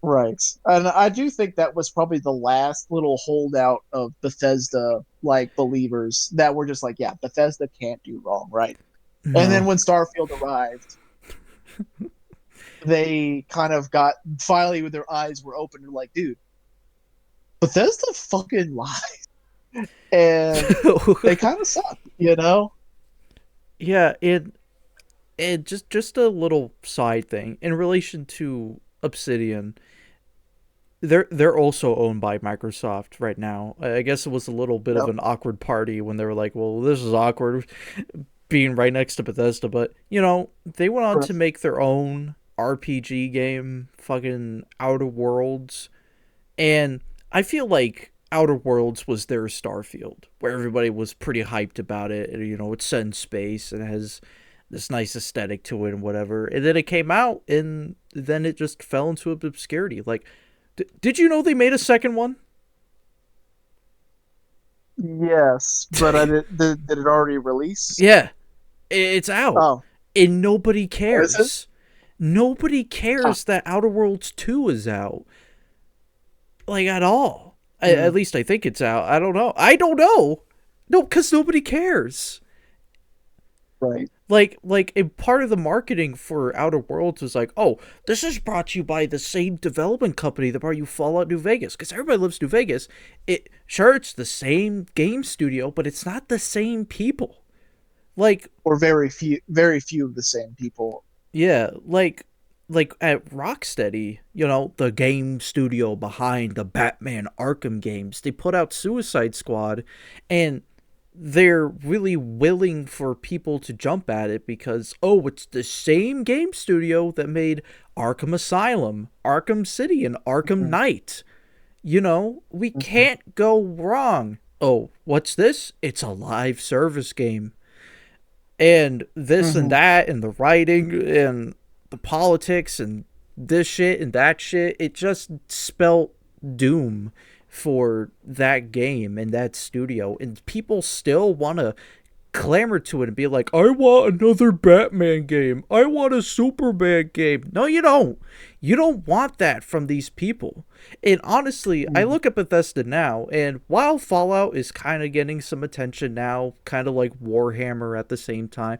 right? And I do think that was probably the last little holdout of Bethesda like believers that were just like, yeah, Bethesda can't do wrong, right? And then No. when Starfield arrived, they kind of got finally with their eyes were open and like, dude, Bethesda fucking lies, and they kind of suck, you know. Yeah, it just a little side thing in relation to Obsidian. They're also owned by Microsoft right now. I guess it was a little bit of Yep. an awkward party when they were like, "Well, this is awkward being right next to Bethesda," but they went on to make their own RPG game, fucking Outer Worlds, and I feel like Outer Worlds was their Starfield, where everybody was pretty hyped about it. And, it's set in space and it has this nice aesthetic to it and whatever. And then it came out, and then it just fell into obscurity. Like, did you know they made a second one? Yes, but I did it already release? Yeah, it's out, Oh, and nobody is it? cares. Nobody Huh. cares that Outer Worlds 2 is out, like, at all. At Hmm. least I think it's out. I don't know. I don't know. No, because nobody cares. Right. Like a part of the marketing for Outer Worlds was like, oh, this is brought to you by the same development company that brought you Fallout New Vegas, because everybody loves New Vegas. It's the same game studio, but it's not the same people. Like, Or very few of the same people. yeah, like at Rocksteady, the game studio behind the Batman Arkham games, they put out Suicide Squad, and they're really willing for people to jump at it because, oh, it's the same game studio that made Arkham Asylum, Arkham City, and Arkham Mhm. Knight. We Mhm. can't go wrong. Oh, what's this? It's a live service game. And this and Mhm. that, and the writing, and the politics, and this shit, and that shit, it just spelt doom for that game and that studio. And people still want to clamor to it and be like, I want another Batman game. I want a Superman game. No, you don't. You don't want that from these people. And honestly, I Mhm. look at Bethesda now, and while Fallout is kind of getting some attention now, kind of like Warhammer at the same time,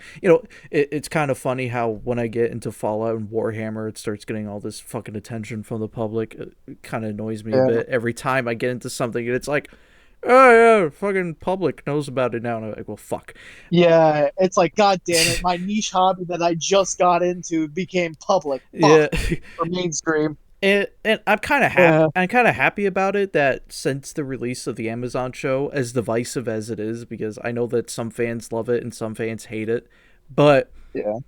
it's kind of funny how when I get into Fallout and Warhammer, it starts getting all this fucking attention from the public. It kind of annoys me a Yeah. bit every time I get into something, and it's like, oh yeah, fucking public knows about it now. And I'm like, well, fuck. Yeah, it's like, God damn it, my niche hobby that I just got into became public. Yeah. Fuck. Or mainstream. And I'm kind of happy. Yeah, I'm kind of happy about it that since the release of the Amazon show, as divisive as it is, because I know that some fans love it and some fans hate it, but yeah.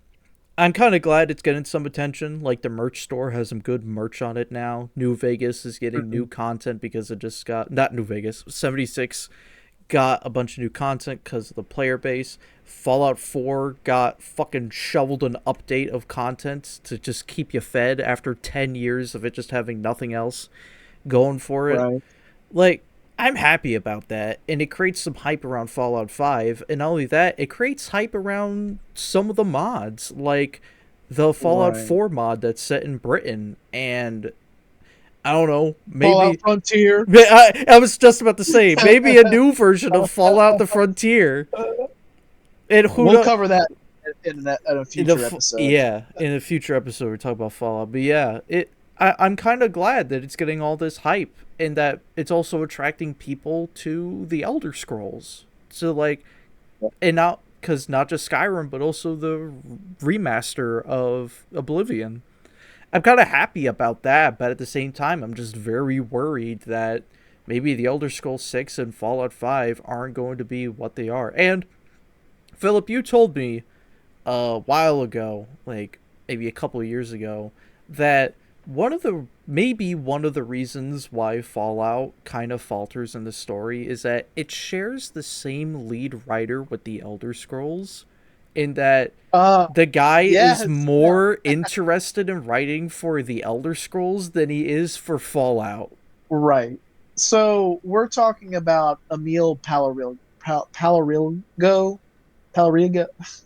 I'm kind of glad it's getting some attention. Like the merch store has some good merch on it now. New Vegas is getting new Mhm. content because it just got not New Vegas. 76 got a bunch of new content because of the player base. Fallout 4 got fucking shoveled an update of content to just keep you fed after 10 years of it just having nothing else going for it. Right, Like, I'm happy about that, and it creates some hype around Fallout 5, and not only that, it creates hype around some of the mods, like the Fallout right. 4 mod that's set in Britain, and I don't know, Fallout maybe. Frontier. I was just about to say, maybe a new version of Fallout the Frontier. And who We'll knows? cover that in a future episode. In a future episode we talk about Fallout. But yeah, I'm kind of glad that it's getting all this hype and that it's also attracting people to the Elder Scrolls. So like, and not because not just Skyrim, but also the remaster of Oblivion. I'm kind of happy about that, but at the same time, I'm just very worried that maybe the Elder Scrolls 6 and Fallout 5 aren't going to be what they are. And Philip, you told me a while ago, like maybe a couple of years ago, that one of the reasons why Fallout kind of falters in the story is that it shares the same lead writer with the Elder Scrolls, in that Uh, the guy is yes, yeah, more interested in writing for the Elder Scrolls than he is for Fallout. right. So we're talking about Emil Palarilgo.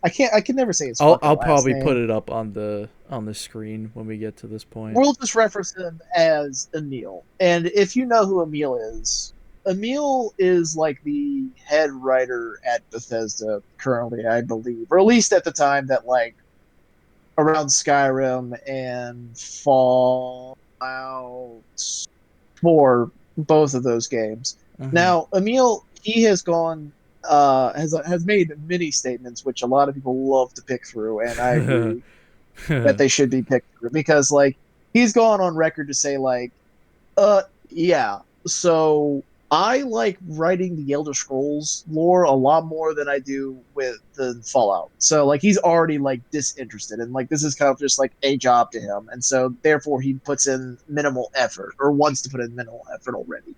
I can never say his fucking I'll last probably put name. it up on the screen when we get to this point. We'll just reference him as Emil. And if you know who Emil is like the head writer at Bethesda currently, I believe, or at least at the time that like around Skyrim and Fallout for both of those games. Mm-hmm. Now, Emil, he has gone has made many statements which a lot of people love to pick through, and I agree that they should be picked through because like he's gone on record to say like yeah. So I like writing the Elder Scrolls lore a lot more than I do with the Fallout. So like he's already like disinterested and like this is kind of just like a job to him. And so therefore he puts in minimal effort or wants to put in minimal effort already.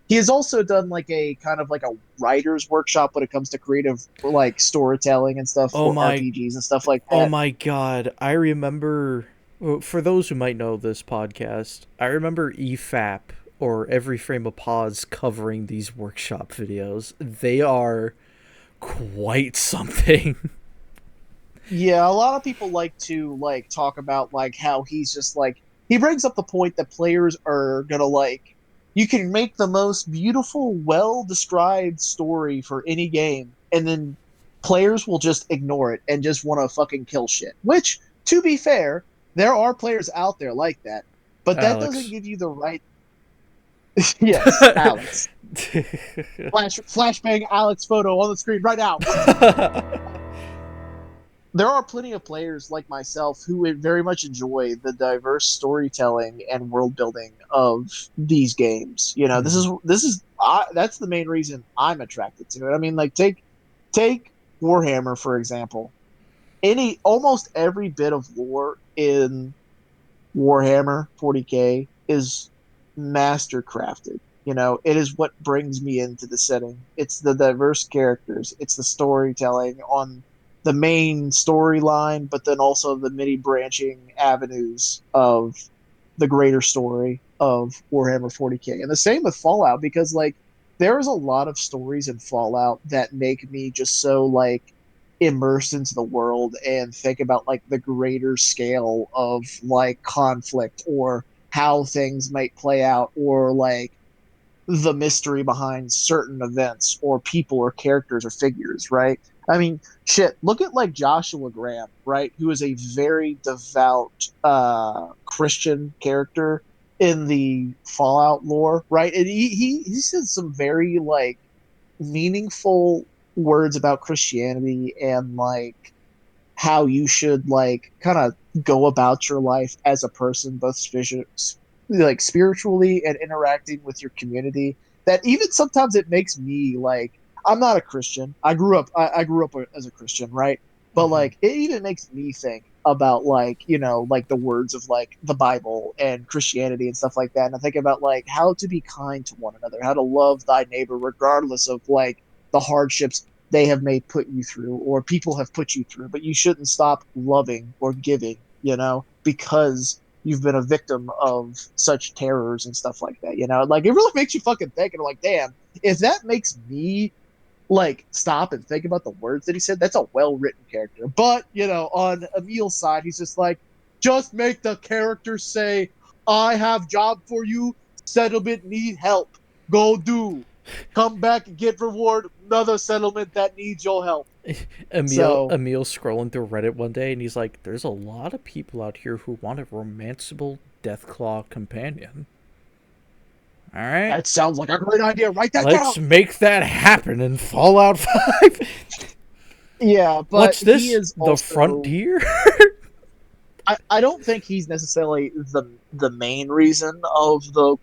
He has also done like a kind of like a writer's workshop when it comes to creative like storytelling and stuff oh for my RPGs and stuff like Oh that. my god, I remember. Well, for those who might know this podcast, I remember EFAP or Every Frame of Pause covering these workshop videos. They are quite something. Yeah, a lot of people like to like talk about like how he's just like he brings up the point that players are gonna like you can make the most beautiful, well described story for any game, and then players will just ignore it and just want to fucking kill shit. Which, to be fair, there are players out there like that, but that doesn't Alex. give you the right. Yes, Alex. Flashbang Alex photo on the screen right now. There are plenty of players like myself who would very much enjoy the diverse storytelling and world building of these games. You know, Mhm. that's the main reason I'm attracted to it. I mean, like take Warhammer for example. Any almost every bit of lore in Warhammer 40K is master crafted. You know, it is what brings me into the setting. It's the diverse characters, it's the storytelling on the main storyline, but then also the many branching avenues of the greater story of Warhammer 40K. And the same with Fallout, because like there's a lot of stories in Fallout that make me just so like immersed into the world and think about like the greater scale of like conflict or how things might play out or like the mystery behind certain events or people or characters or figures, right? I mean, shit, look at like Joshua Graham, right? Who is a very devout Christian character in the Fallout lore, right? And he says some very like meaningful words about Christianity and like how you should like kind of go about your life as a person, both like spiritually and interacting with your community that even sometimes it makes me like I'm not a Christian. I grew up as a Christian, right? But Hmm. like it even makes me think about like, like the words of like the Bible and Christianity and stuff like that. And I think about like how to be kind to one another, how to love thy neighbor regardless of like the hardships they have made put you through or people have put you through, but you shouldn't stop loving or giving, because you've been a victim of such terrors and stuff like that. Like it really makes you fucking think, and I'm like, damn, if that makes me like stop and think about the words that he said, that's a well written character. But on Emil's side, he's just like, just make the character say, "I have job for you. Settlement need help. Go do. Come back and get reward. Another settlement that needs your help." So Emil scrolling through Reddit one day, and he's like, "There's a lot of people out here who want a romanceable Deathclaw companion. All right, that sounds like a great idea. Write that down. let's make that happen in Fallout 5. Yeah, but What's he this? is The also Frontier?" I don't think he's necessarily the main reason of the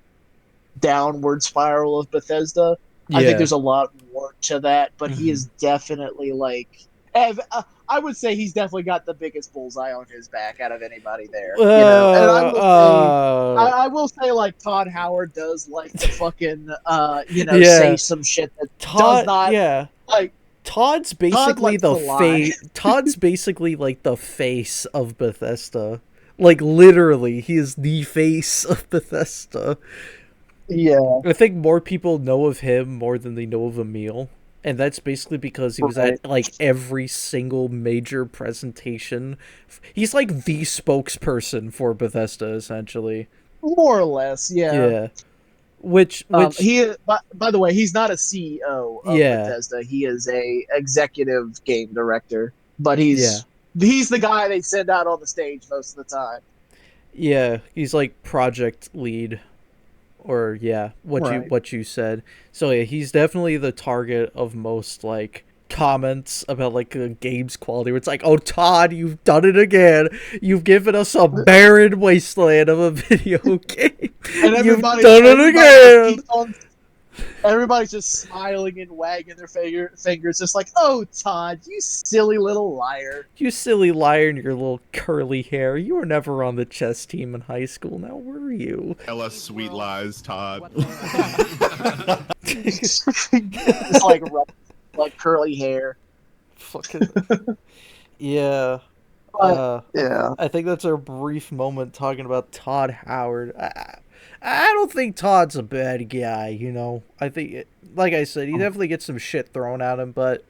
downward spiral of Bethesda. I think Yeah. there's a lot more to that, but he Hmm. is definitely like I would say he's definitely got the biggest bullseye on his back out of anybody there. And I will say like Todd Howard does like to fucking say Yeah. some shit that does Todd. not Yeah. like Todd's Todd basically likes the to lie. face. Todd's basically like the face of Bethesda. Like literally, he is the face of Bethesda. Yeah, I think more people know of him more than they know of Emil. And that's basically because he was at right. like every single major presentation. He's like the spokesperson for Bethesda, essentially. More or less, yeah. Yeah. Which, By the way, he's not a CEO of yeah, Bethesda. He is a executive game director, but yeah. he's the guy they send out on the stage most of the time. Yeah, he's like project lead, or yeah, Right. what you said. So yeah, he's definitely the target of most like comments about like the game's quality. Where it's like, oh Todd, you've done it again. You've given us a barren wasteland of a video game. And You've done it everybody just again. keeps on everybody's just smiling and wagging their fingers, just like, "Oh, Todd, you silly little liar." You silly liar in your little curly hair. You were never on the chess team in high school, now were you? Tell us sweet lies, Todd. It's like curly hair. Fucking yeah. But yeah. I think that's our brief moment talking about Todd Howard. I don't think Todd's a bad guy, you know. I think, like I said, he definitely gets some shit thrown at him, but.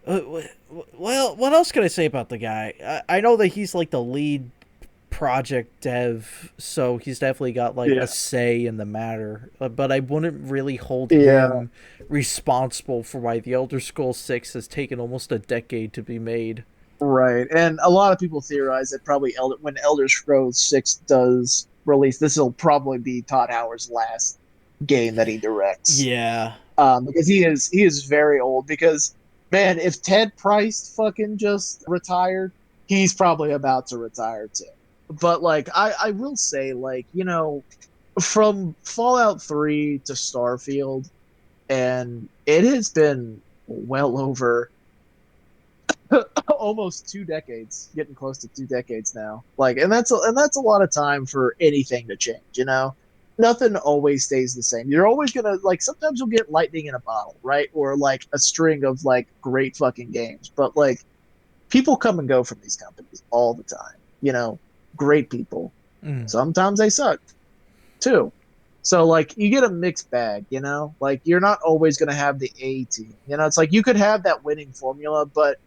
Well, what else can I say about the guy? I know that he's like the lead project dev, so he's definitely got like a Yeah. say in the matter. But I wouldn't really hold Yeah. him responsible for why The Elder Scrolls 6 has taken almost a decade to be made. Right, and a lot of people theorize that probably when Elder Scrolls 6 does release, this will probably be Todd Howard's last game that he directs. Yeah. Because he is very old. Because man, if Ted Price fucking just retired, he's probably about to retire too. But like, I will say, like, from Fallout 3 to Starfield, and it has been well over almost 2 decades, getting close to 2 decades now. Like, and that's a lot of time for anything to change. Nothing always stays the same. You're always gonna like. Sometimes you'll get lightning in a bottle, right? Or like a string of like great fucking games. But like, people come and go from these companies all the time. Great people. Mm. Sometimes they suck too. So like you get a mixed bag, like you're not always gonna have the A team. It's like you could have that winning formula, but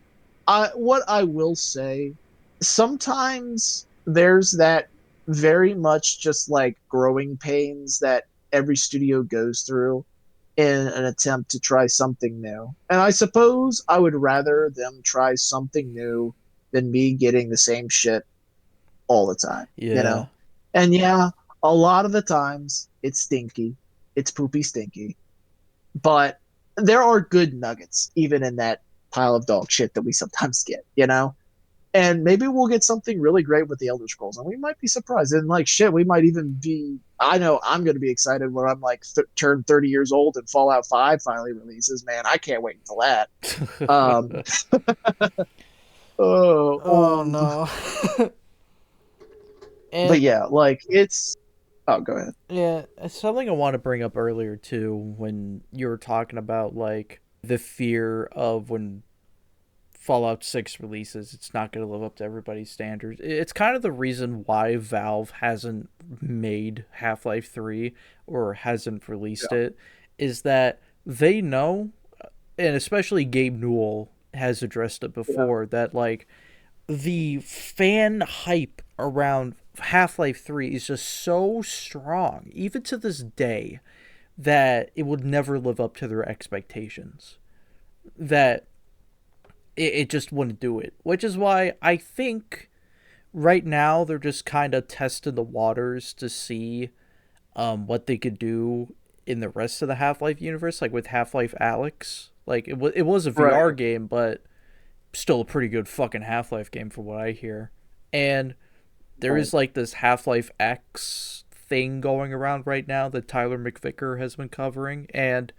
what I will say, sometimes there's that very much just like growing pains that every studio goes through in an attempt to try something new. And I suppose I would rather them try something new than me getting the same shit all the time, you Yeah. know? And yeah, a lot of the times it's stinky. It's poopy stinky. But there are good nuggets even in that pile of dog shit that we sometimes get. And maybe we'll get something really great with the Elder Scrolls, and we might be surprised. And like shit, we might even be. I know I'm going to be excited when I'm like turn 30 years old and Fallout 5 finally releases. Man, I can't wait until that. Um, Oh oh, no. but And yeah, like it's. Oh, go ahead. yeah, it's something I want to bring up earlier too when you were talking about like the fear of when Fallout 6 releases, it's not going to live up to everybody's standards. It's kind of the reason why Valve hasn't made Half-Life 3 or hasn't released Yeah, it, is that they know, and especially Gabe Newell has addressed it yeah, before, that like the fan hype around Half-Life 3 is just so strong, even to this day, that it would never live up to their expectations. That it just wouldn't do it. Which is why I think right now they're just kind of testing the waters to see what they could do in the rest of the Half-Life universe, like with Half-Life Alyx. Like it was a VR right, game, but still a pretty good fucking Half-Life game for what I hear. And there right. is like this Half-Life X thing going around right now that Tyler McVicker has been covering, and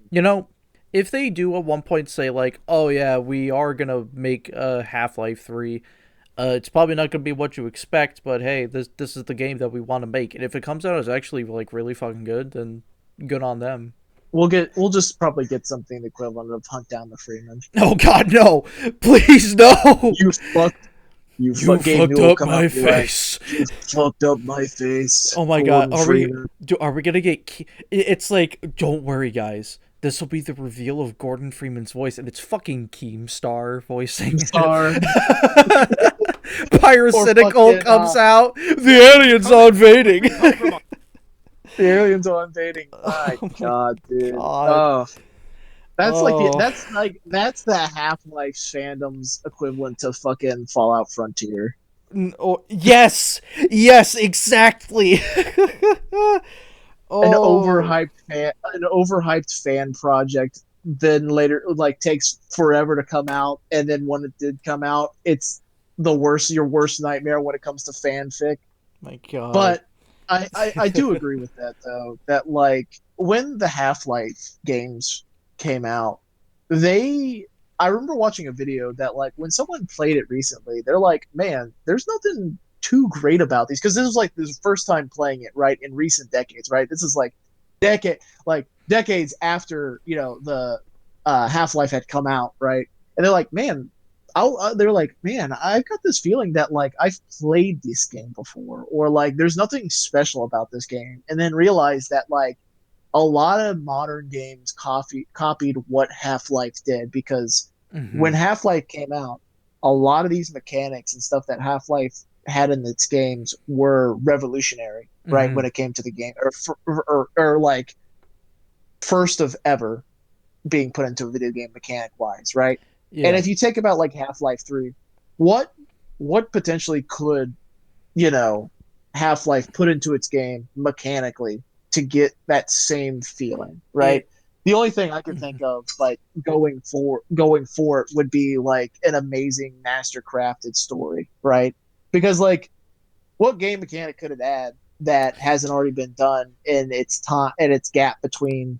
you know, if they do at one point say like, "Oh yeah, we are gonna make a Half-Life 3," it's probably not gonna be what you expect, but hey, this is the game that we want to make, and if it comes out as actually like really fucking good, then good on them. We'll just probably get something equivalent of Hunt Down the Freeman. Oh God, no! Please no! You fucked You Gabe fucked Newell will up come out my and be like, face. you fucked up my face, Oh my God, Gordon Freeman. are we gonna get? It's like, don't worry, guys. This will be the reveal of Gordon Freeman's voice, and it's fucking Keemstar voicing it. Star or Pyrocynical fucking comes out. The aliens are invading. the aliens are invading. My Oh my God, dude. God. Oh, Oh. that's the Half Life fandom's equivalent to fucking Fallout Frontier. Oh, yes. Yes, exactly. Oh. An overhyped fan project. Then later, like takes forever to come out, and then when it did come out, it's your worst nightmare when it comes to fanfic. My God. But I do agree with that though. That like when the Half Life games came out, they I remember watching a video that like when someone played it recently, they're like, man, there's nothing too great about these because this was like this first time playing it right in recent decades, right? This is decades after the Half Life had come out, right? And they're like, man, they're like, man, I've got this feeling that like I've played this game before, or like there's nothing special about this game, and then realize that like a lot of modern games copied what Half Life did because Mm-hmm. when Half Life came out, a lot of these mechanics and stuff that Half Life had in its games were revolutionary, right? Mm-hmm. When it came to the game, or like first of ever being put into a video game mechanic wise, right? And Yeah. if you take about like Half Life 3, what what potentially could, you know, Half Life put into its game mechanically to get that same feeling, right? It. The only thing I could think of like going for it would be like an amazing master crafted story, right? Because like what game mechanic could it add that hasn't already been done in its time and its gap between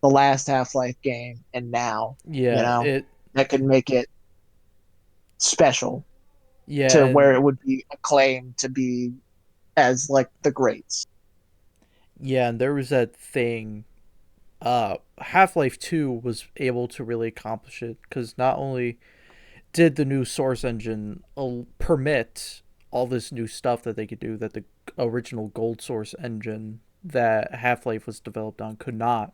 the last Half-Life game and now, you Yeah. know, It. that could make it special Yeah. to where And it would be acclaimed to be as like the greats. yeah. And there was that thing. Half-Life 2 was able to really accomplish it because not only did the new Source engine permit all this new stuff that they could do that the original Gold Source engine that Half Life was developed on could not.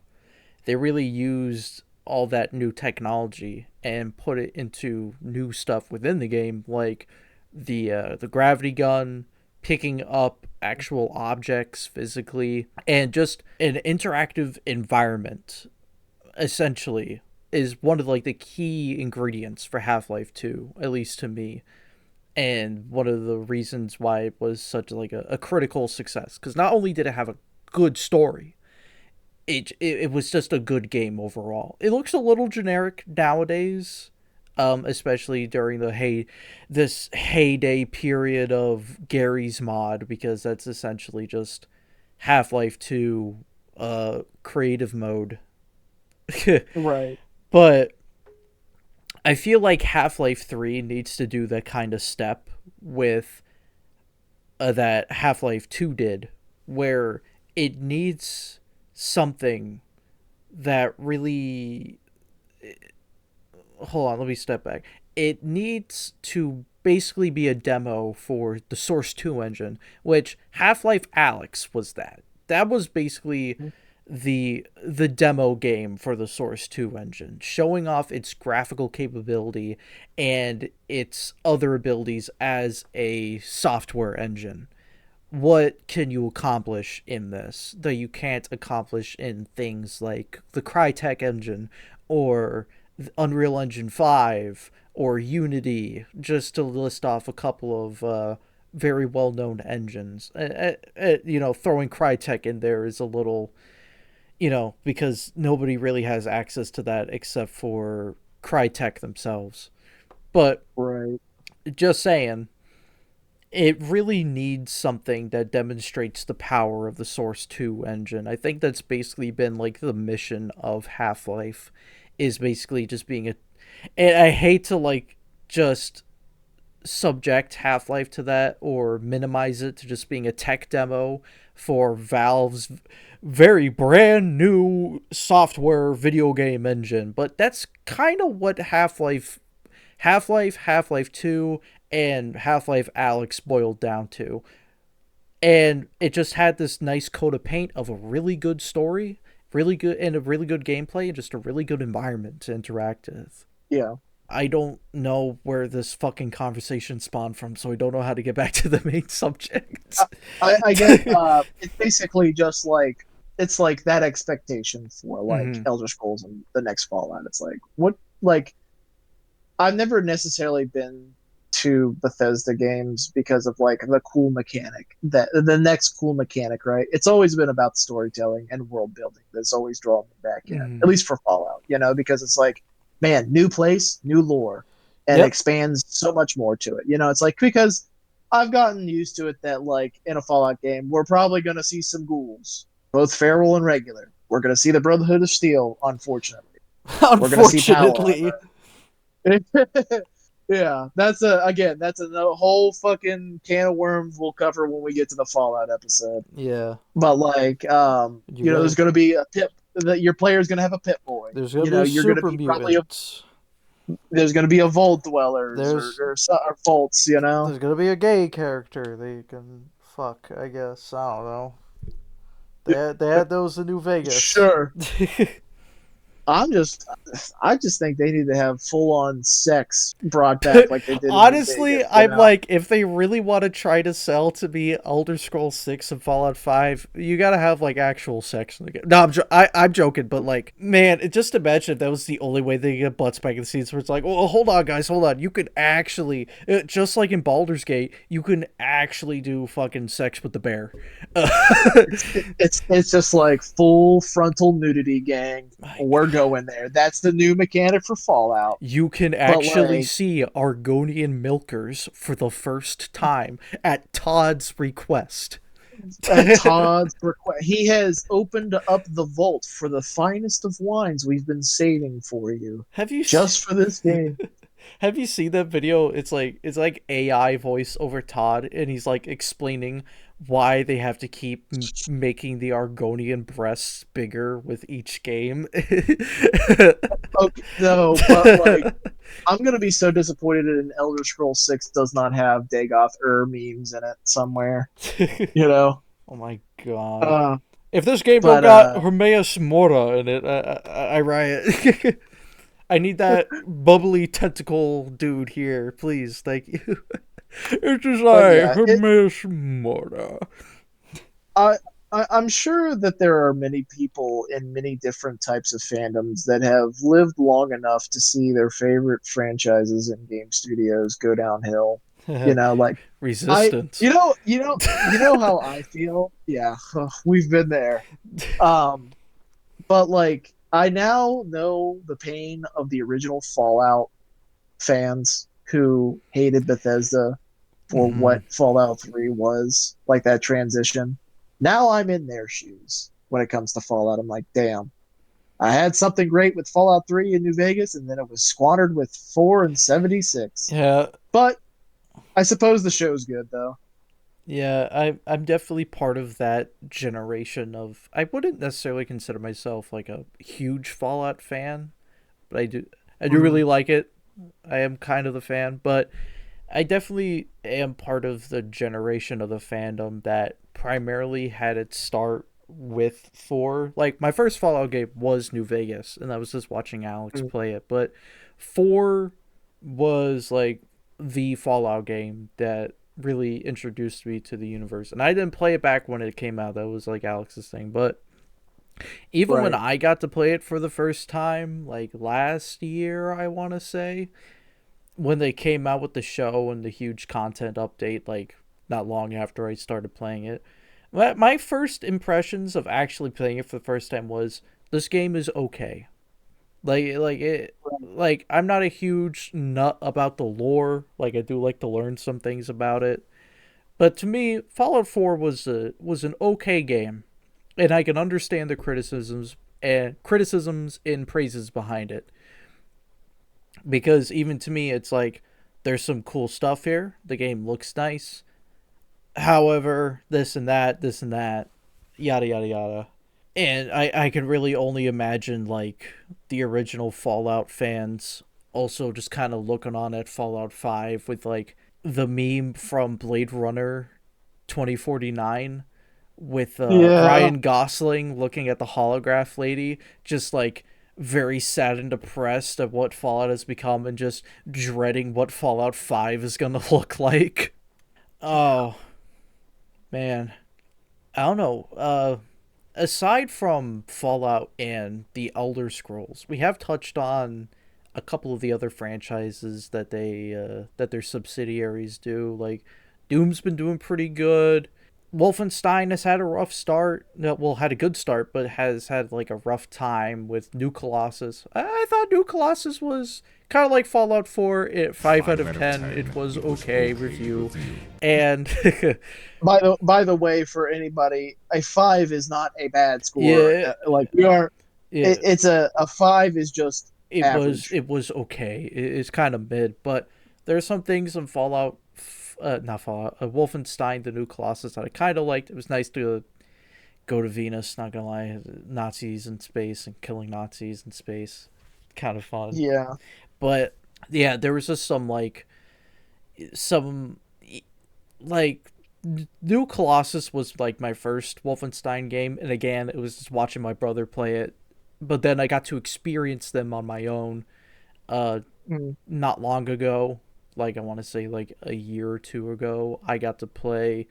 They really used all that new technology and put it into new stuff within the game, like the gravity gun, picking up actual objects physically, and just an interactive environment. Essentially, is one of like the key ingredients for Half-Life 2, at least to me, and one of the reasons why it was such like a critical success because not only did it have a good story, it was just a good game overall. It looks a little generic nowadays, especially during this heyday period of Gary's mod, because that's essentially just Half-Life 2 creative mode. Right. But I feel like Half-Life 3 needs to do that kind of step with that Half-Life 2 did, where it needs something that really. Hold on, let me step back. It needs to basically be a demo for the Source 2 engine, which Half-Life Alyx was that. That was basically the demo game for the Source 2 engine, showing off its graphical capability and its other abilities as a software engine. What can you accomplish in this that you can't accomplish in things like the Crytek engine or Unreal Engine 5 or Unity, just to list off a couple of very well known engines? Throwing Crytek in there is a little, because nobody really has access to that except for Crytek themselves. But Right. just saying, it really needs something that demonstrates the power of the Source 2 engine. I think that's basically been like the mission of Half-Life, is basically just being a. And I hate to like just subject Half-Life to that or minimize it to just being a tech demo for Valve's very brand new software video game engine, but that's kind of what Half-Life 2, and Half-Life Alyx boiled down to. And it just had this nice coat of paint of a really good story, really good, and a really good gameplay, and just a really good environment to interact with. Yeah. I don't know where this fucking conversation spawned from, so I don't know how to get back to the main subject. I guess it's basically just like it's like that expectation for like Mm-hmm. Elder Scrolls and the next Fallout. It's like what like I've never necessarily been to Bethesda games because of like the cool mechanic that the next cool mechanic, right? It's always been about storytelling and world building that's always drawn me back in, Mm-hmm. at least for Fallout, because it's like, man, new place, new lore, and Yep. expands so much more to it. It's like because I've gotten used to it that like in a Fallout game, we're probably going to see some ghouls, both feral and regular. We're going to see the Brotherhood of Steel, unfortunately. We're going to see power Unfortunately. armor. Yeah, that's a whole fucking can of worms we'll cover when we get to the Fallout episode. Yeah. But like, You gotta. there's gonna be a pip that your player's gonna have a pit boy. There's gonna be a You're gonna super be probably mutant. there's gonna be a vault dwellers There's or vaults. there's gonna be a gay character they can fuck, I guess. I don't know. They had those in New Vegas. Sure. I'm just, I just think they need to have full on sex brought back like they did in New Honestly, Vegas. I'm like, if they really want to try to sell to be Elder Scrolls 6 and Fallout 5, you gotta have like actual sex in the game. No, I'm joking, but like, man, just imagine if that was the only way they get butts back in the scenes where it's like, well, hold on, guys, hold on. You could actually, just like in Baldur's Gate, you can actually do fucking sex with the bear. It's just like full frontal nudity, gang. We're going there. That's the new mechanic for Fallout. You can But actually like, see Argonian milkers for the first time at Todd's request. at Todd's request, he has opened up the vault for the finest of wines we've been saving for you, Have you just for this game. have you seen that video? It's like AI voice over Todd, and he's like explaining why they have to keep making the Argonian breasts bigger with each game. Okay, no, but like, I'm gonna be so disappointed in Elder Scrolls 6 does not have Dagoth memes in it somewhere. You know. Oh my god! Uh, If this game don't but got Hermaeus Mora in it, I riot. I need that bubbly tentacle dude here, please. Thank you. It is but I, yeah, Hermaeus Mora. I, I'm sure that there are many people in many different types of fandoms that have lived long enough to see their favorite franchises and game studios go downhill. Like I, Resistance. you know how I feel. Yeah, we've been there. Um, but like I now know the pain of the original Fallout fans who hated Bethesda for Mm-hmm. what Fallout 3 was, like that transition. Now I'm in their shoes when it comes to Fallout. I'm like, damn, I had something great with Fallout 3 in New Vegas, and then it was squandered with 4 and 76. Yeah, But I suppose the show's good, though. yeah, I'm definitely part of that generation of. I wouldn't necessarily consider myself like a huge Fallout fan, but I do really Mm. like it. I am kind of the fan, but I definitely am part of the generation of the fandom that primarily had its start with 4. Like my first Fallout game was New Vegas, and I was just watching Alex Mm. play it, but 4 was like the Fallout game that really introduced me to the universe. And I didn't play it back when it came out. That was like Alex's thing, but even when Right. I got to play it for the first time, like last year, I want to say, when they came out with the show and the huge content update, like not long after I started playing it, my first impressions of actually playing it for the first time was this game is okay. Like I'm not a huge nut about the lore. Like I do like to learn some things about it, but to me, Fallout 4 was an okay game, and I can understand the criticisms and praises behind it, because even to me it's like there's some cool stuff here. The game looks nice. However, this and that, yada yada yada. And I can really only imagine like the original Fallout fans also just kind of looking on at Fallout 5 with like the meme from Blade Runner 2049 with Yeah. Ryan Gosling looking at the holograph lady, just like very sad and depressed at what Fallout has become and just dreading what Fallout 5 is going to look like. Oh, man. I don't know. Aside from Fallout and the Elder Scrolls, we have touched on a couple of the other franchises that their subsidiaries do. Like Doom's been doing pretty good. Wolfenstein has had a rough start. No, well, had a good start, but has had like a rough time with New Colossus. I thought New Colossus was kind of like Fallout 4. 5 out of 10. It was okay review, and By the way, for anybody, a 5 is not a bad score. yeah, Like we are, yeah, it's a 5 is just average. it was okay. It's kind of mid, but there are some things in Fallout, not Fallout, Wolfenstein: The New Colossus that I kind of liked. It was nice to go to Venus. Not gonna lie, Nazis in space and killing Nazis in space, kind of fun. Yeah. But yeah, there was just some like New Colossus was like my first Wolfenstein game, and again, it was just watching my brother play it. But then I got to experience them on my own uh Mm. not long ago, like I want to say like a year or two ago. I got to play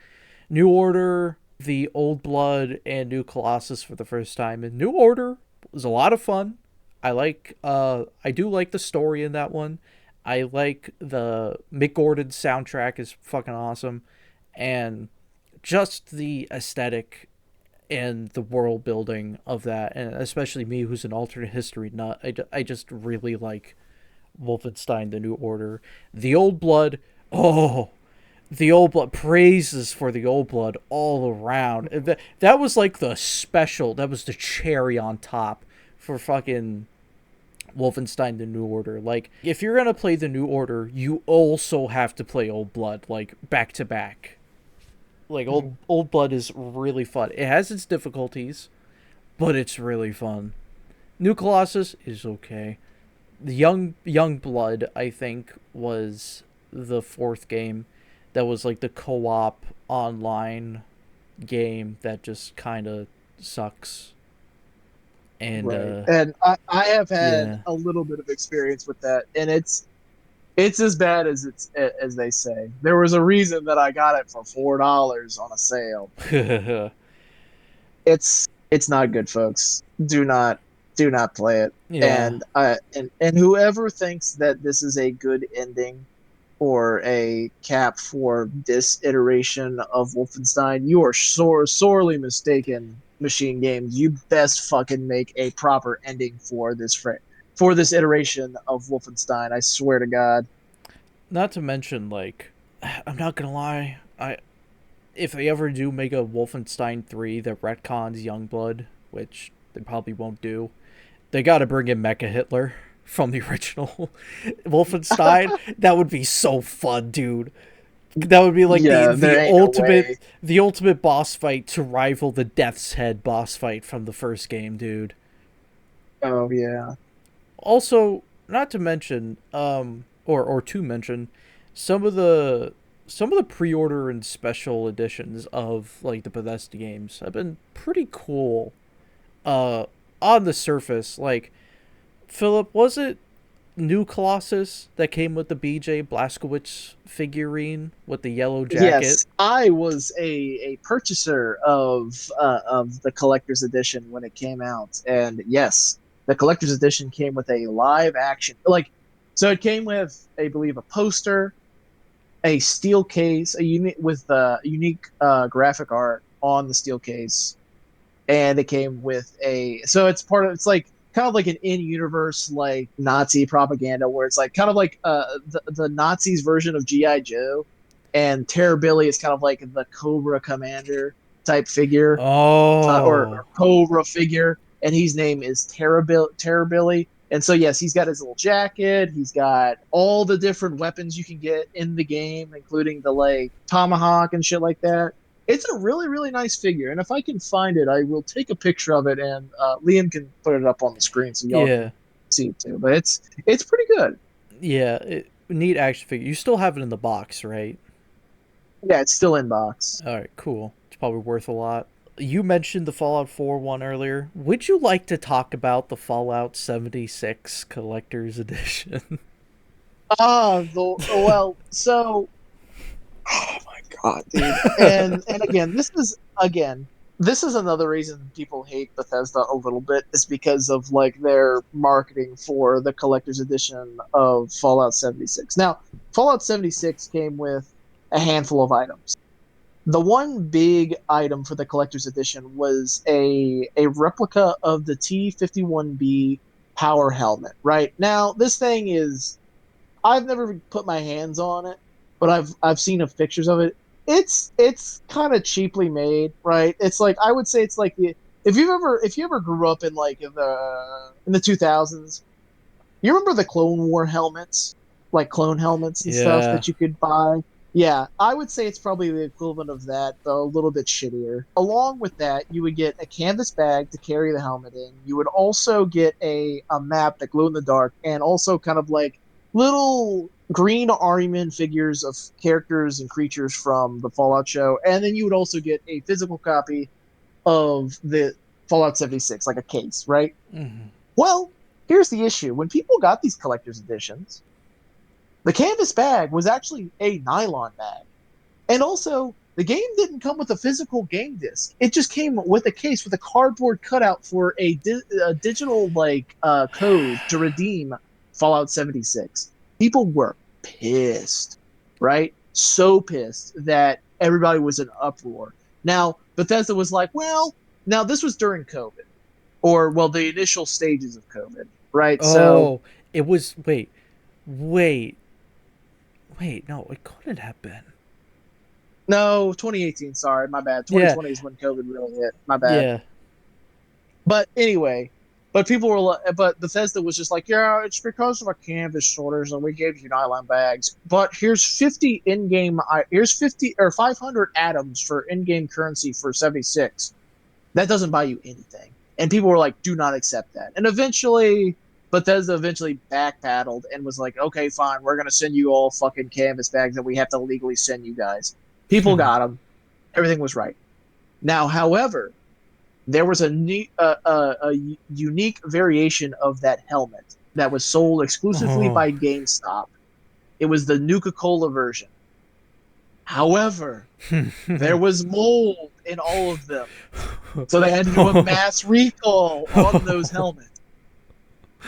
New Order, the Old Blood, and New Colossus for the first time. And New Order was a lot of fun. I do like the story in that one. I like the Mick Gordon soundtrack is fucking awesome, and just the aesthetic and the world building of that, and especially me who's an alternate history nut, I just really like Wolfenstein: The New Order. The Old Blood, oh, the Old Blood, praises for the Old Blood all around. That was like the special, that was the cherry on top for fucking Wolfenstein: The New Order. Like, if you're gonna play The New Order, you also have to play Old Blood, like, back to back. Like, Mm. Old Blood is really fun. It has its difficulties, but it's really fun. New Colossus is okay. The Young Blood, I think, was the fourth game that was like the co-op online game that just kind of sucks. And Right. And I have had yeah. a little bit of experience with that, and it's as bad as as they say. There was a reason that I got it for $4 on a sale. It's not good, folks. Do not play it. Yeah. And whoever thinks that this is a good ending or a cap for this iteration of Wolfenstein, you are sorely mistaken. Machine Games, you best fucking make a proper ending for this for this iteration of Wolfenstein. I swear to God. Not to mention, like, I'm not gonna lie, if they ever do make a Wolfenstein 3 that retcons Youngblood, which they probably won't do, they gotta bring in Mecha Hitler from the original Wolfenstein. That would be so fun, dude. That would be like Yeah, there ain't no way. the ultimate boss fight to rival the Death's Head boss fight from the first game, dude. Oh yeah. Also, not to mention, or to mention, some of the pre-order and special editions of like the Bethesda games have been pretty cool. Uh, on the surface, like Philip, was it New Colossus that came with the BJ Blazkowicz figurine with the yellow jacket? Yes, I was a purchaser of the collector's edition when it came out, and yes, the collector's edition came with a live action so it came with, I believe, a poster, a steel case, a unique with unique graphic art on the steel case, and it came with it's like kind of like an in-universe like Nazi propaganda where it's like kind of like the Nazis version of GI Joe, and Terror Billy is kind of like the Cobra Commander type figure, Oh, or Cobra figure, and his name is Terror Billy. And so yes, he's got his little jacket. He's got all the different weapons you can get in the game, including the like tomahawk and shit like that. It's a really really nice figure, and if I can find it, I will take a picture of it, and Liam can put it up on the screen so y'all yeah, can see it too. But it's pretty good. yeah. Neat action figure. You still have it in the box, right? Yeah, it's still in box. All right, cool. It's probably worth a lot. You mentioned the Fallout 4 one earlier. Would you like to talk about the Fallout 76 Collector's Edition? Well, so oh my god, dude. And again, this is another reason people hate Bethesda a little bit is because of like their marketing for the collector's edition of Fallout 76. Now, Fallout 76 came with a handful of items. The one big item for the collector's edition was a replica of the T-51B power helmet. Right now, this thing is I've never put my hands on it, but I've seen pictures of it. It's kind of cheaply made, right? It's like I would say it's like if you ever grew up in like in the 2000s, you remember the Clone War helmets, like clone helmets and stuff Yeah. that you could buy? Yeah, I would say it's probably the equivalent of that, though a little bit shittier. Along with that, you would get a canvas bag to carry the helmet in. You would also get a map that glowed in the dark, and also kind of like little green Army figures of characters and creatures from the Fallout show. And then you would also get a physical copy of the Fallout 76, like a case, right? Mm-hmm. Well, here's the issue. When people got these collector's editions, the canvas bag was actually a nylon bag. And also, the game didn't come with a physical game disc. It just came with a case with a cardboard cutout for a digital code to redeem Fallout 76. People were pissed, right? So pissed that everybody was in uproar. Now, Bethesda was like, well, now this was during COVID, or well, the initial stages of COVID, right? So Oh, it was. Wait, wait. No, it couldn't have been. no, 2018. Sorry, my bad. Yeah, 2020 is when COVID really hit. My bad. yeah. But anyway, but Bethesda was just like, yeah, it's because of our canvas shoulders, and we gave you nylon bags. But here's 50 in-game, here's 50 or 500 atoms for in-game currency for 76. That doesn't buy you anything. And people were like, do not accept that. And eventually, Bethesda eventually backpedaled and was like, okay, fine, we're gonna send you all fucking canvas bags that we have to legally send you guys. People got them. Everything was right. Now, however, there was a unique variation of that helmet that was sold exclusively Oh. by GameStop. It was the Nuka Cola version. However, there was mold in all of them, so they had to do a mass recall on those helmets.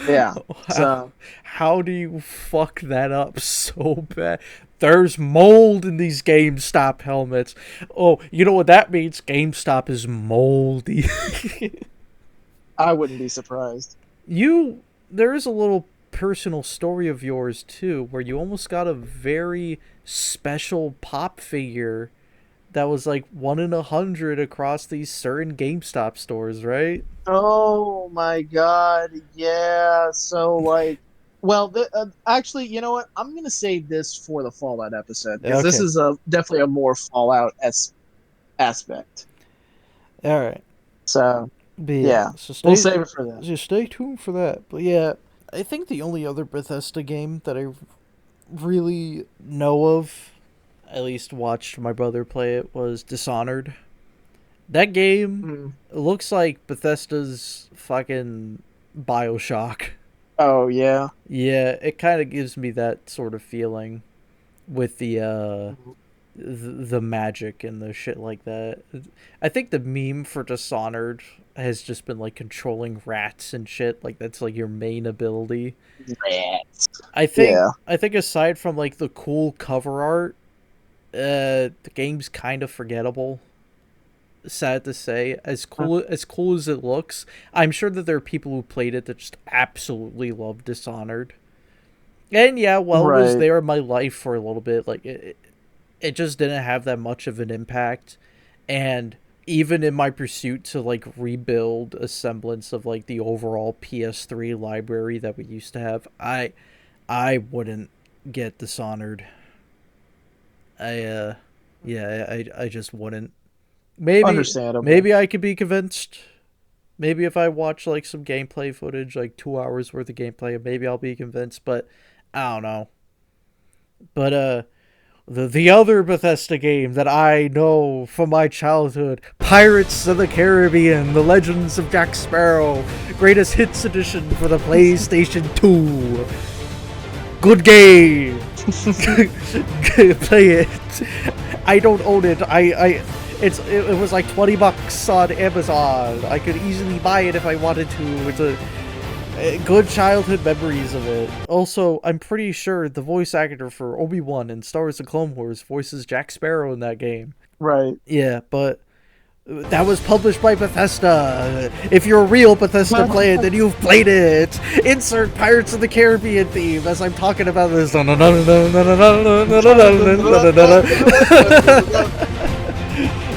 Yeah. How, So how do you fuck that up so bad? There's mold in these GameStop helmets. Oh, you know what that means? GameStop is moldy. I wouldn't be surprised. you there is a little personal story of yours too, where you almost got a very special pop figure that was like 1 in 100 across these certain GameStop stores, right? Oh my God. Yeah. So like, well, actually, you know what? I'm gonna save this for the Fallout episode because this Okay. is a definitely a more Fallout aspect. All right. So But yeah, yeah, we'll save it for that. so stay tuned for that. But yeah, I think the only other Bethesda game that I really know of, at least watched my brother play it, was Dishonored. That game Mm. looks like Bethesda's fucking BioShock. Oh yeah. Yeah, it kind of gives me that sort of feeling with Mhm. the magic and the shit like that. I think the meme for Dishonored has just been like controlling rats and shit. Like that's like your main ability. Rats. I Yeah. think aside from like the cool cover art, the game's kind of forgettable. Sad to say, as cool as it looks, I'm sure that there are people who played it that just absolutely love Dishonored. And yeah, well, it was Right. there in my life for a little bit. Like it just didn't have that much of an impact. And even in my pursuit to like rebuild a semblance of like the overall PS3 library that we used to have, I wouldn't get Dishonored. I yeah, I just wouldn't. Understandable. Maybe I could be convinced. Maybe if I watch like some gameplay footage, like 2 hours worth of gameplay, maybe I'll be convinced, but I don't know. But the other Bethesda game that I know from my childhood, Pirates of the Caribbean: The Legends of Jack Sparrow, Greatest Hits Edition for the PlayStation 2. Good game. Play it. I don't own it. It was like $20 on Amazon. I could easily buy it if I wanted to. It's a good childhood memories of it. Also, I'm pretty sure the voice actor for Obi-Wan in Star Wars: The Clone Wars voices Jack Sparrow in that game. Right. Yeah, but that was published by Bethesda. If you're a real Bethesda player, then you've played it. Insert Pirates of the Caribbean theme as I'm talking about this.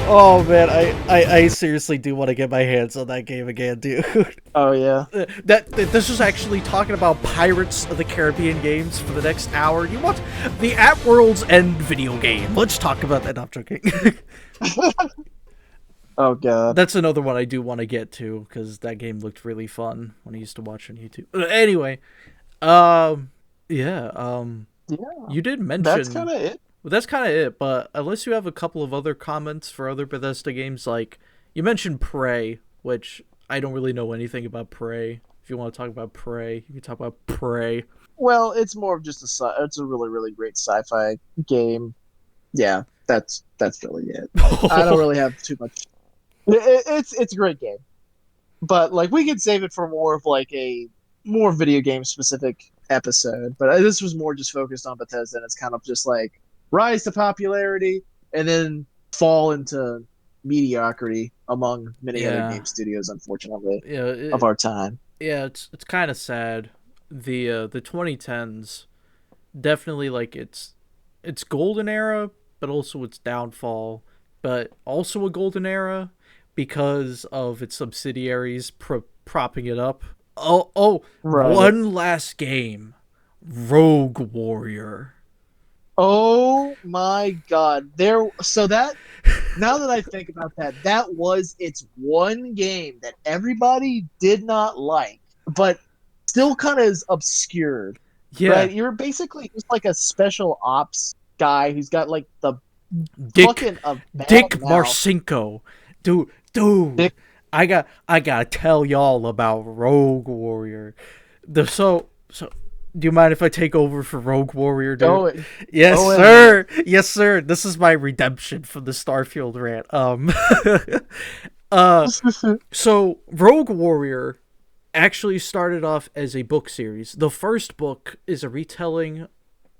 Oh man, I seriously do want to get my hands on that game again, dude. Oh yeah. That this was actually talking about Pirates of the Caribbean games for the next hour. You want the At World's End video game? Let's talk about that. No, I'm joking. Oh god. That's another one I do want to get to because that game looked really fun when I used to watch on YouTube. Anyway, um, yeah, Yeah. you did That's mention kind of it. well, that's kind of it. But unless you have a couple of other comments for other Bethesda games, like you mentioned Prey, which I don't really know anything about Prey. If you want to talk about Prey, you can talk about Prey. Well, it's more of just it's a really really great sci-fi game. Yeah, that's really it. Like I don't really have too much. It's a great game, but like we could save it for more of like a more video game specific episode. But this was more just focused on Bethesda, and it's kind of just like rise to popularity and then fall into mediocrity among many other Yeah, game studios, unfortunately, yeah, of our time. yeah. It's kind of sad. The 2010s definitely like its golden era, but also its downfall, but also a golden era because of its subsidiaries propping it up. Right. One last game, Rogue Warrior. Oh my God. There. So that now that I think about that, that was its one game that everybody did not like, but still kind of is obscured, Yeah, right? You're basically just like a special ops guy who's got like the Dick fucking a bad Dick mouth. Marcinko, dude. Dick. I gotta tell y'all about Rogue Warrior. So do you mind if I take over for Rogue Warrior, dude? Go in. Yes, Go in, man. sir. Yes, sir. This is my redemption from the Starfield rant. So Rogue Warrior actually started off as a book series. The first book is a retelling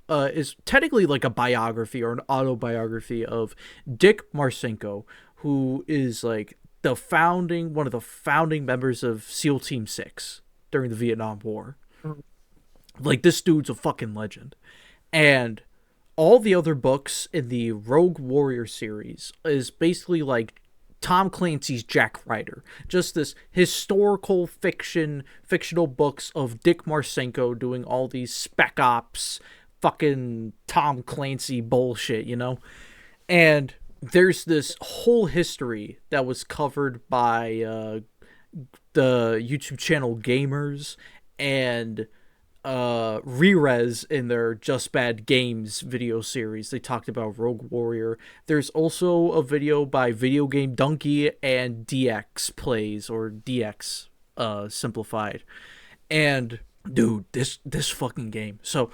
is technically like a biography or an autobiography of Dick Marcinko, who is like one of the founding members of SEAL Team 6 during the Vietnam War. Like, this dude's a fucking legend. And all the other books in the Rogue Warrior series is basically like Tom Clancy's Jack Ryder. Just this historical fictional books of Dick Marcinko doing all these spec ops, fucking Tom Clancy bullshit, you know? And there's this whole history that was covered by the YouTube channel Gamers and Rerez in their Just Bad Games video series. They talked about Rogue Warrior. There's also a video by Video Game Donkey and DX Plays, or DX simplified. And dude, this fucking game. So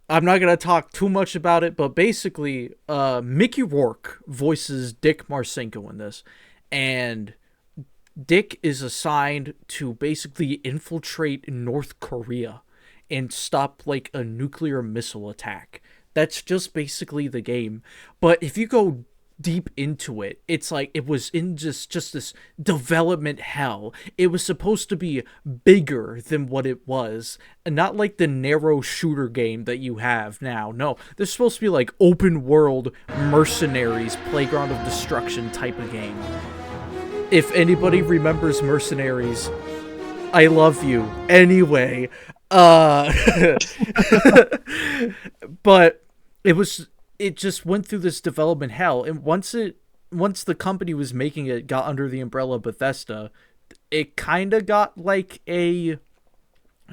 I'm not gonna talk too much about it, but basically, Mickey Rourke voices Dick Marcinko in this, and Dick is assigned to basically infiltrate North Korea and stop like a nuclear missile attack. That's just basically the game. But if you go deep into it, it's like it was in just this development hell. It was supposed to be bigger than what it was, and not like the narrow shooter game that you have now. No, this is supposed to be like open world mercenaries, playground of destruction type of game. If anybody remembers Mercenaries, I love you. Anyway, but it just went through this development hell, and once the company was making it got under the umbrella of Bethesda, it kind of got like a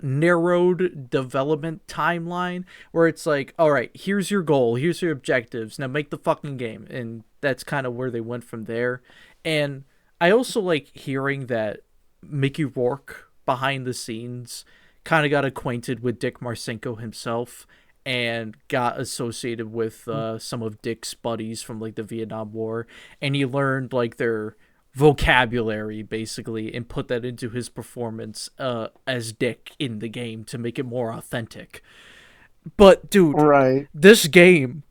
narrowed development timeline where it's like, all right, here's your goal, here's your objectives, now make the fucking game. And that's kind of where they went from there. And I also like hearing that Mickey Rourke behind the scenes kind of got acquainted with Dick Marcinko himself and got associated with some of Dick's buddies from like the Vietnam War, and he learned like their vocabulary basically and put that into his performance as Dick in the game to make it more authentic. But dude, Right. this game,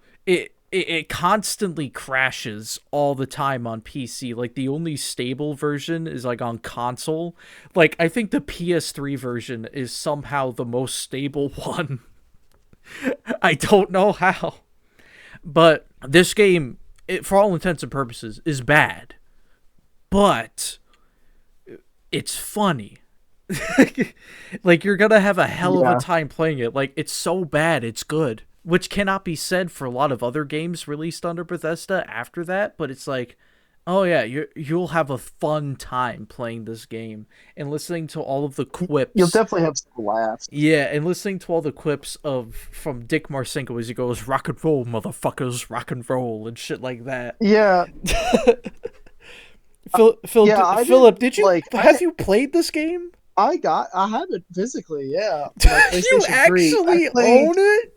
it constantly crashes all the time on PC. Like, the only stable version is like on console. Like, I think the PS3 version is somehow the most stable one. I don't know how. But this game, for all intents and purposes, is bad. But it's funny. Like, you're gonna have a hell of a time playing it. Like, it's so bad, it's good. Which cannot be said for a lot of other games released under Bethesda after that, but it's like, oh yeah, you'll have a fun time playing this game and listening to all of the quips. You'll definitely have some laughs. Yeah, and listening to all the quips from Dick Marcinko as he goes, rock and roll, motherfuckers, rock and roll, and shit like that. Yeah. Philip, did you like, have you played this game? I have it physically, yeah. My You PlayStation 3. actually own it?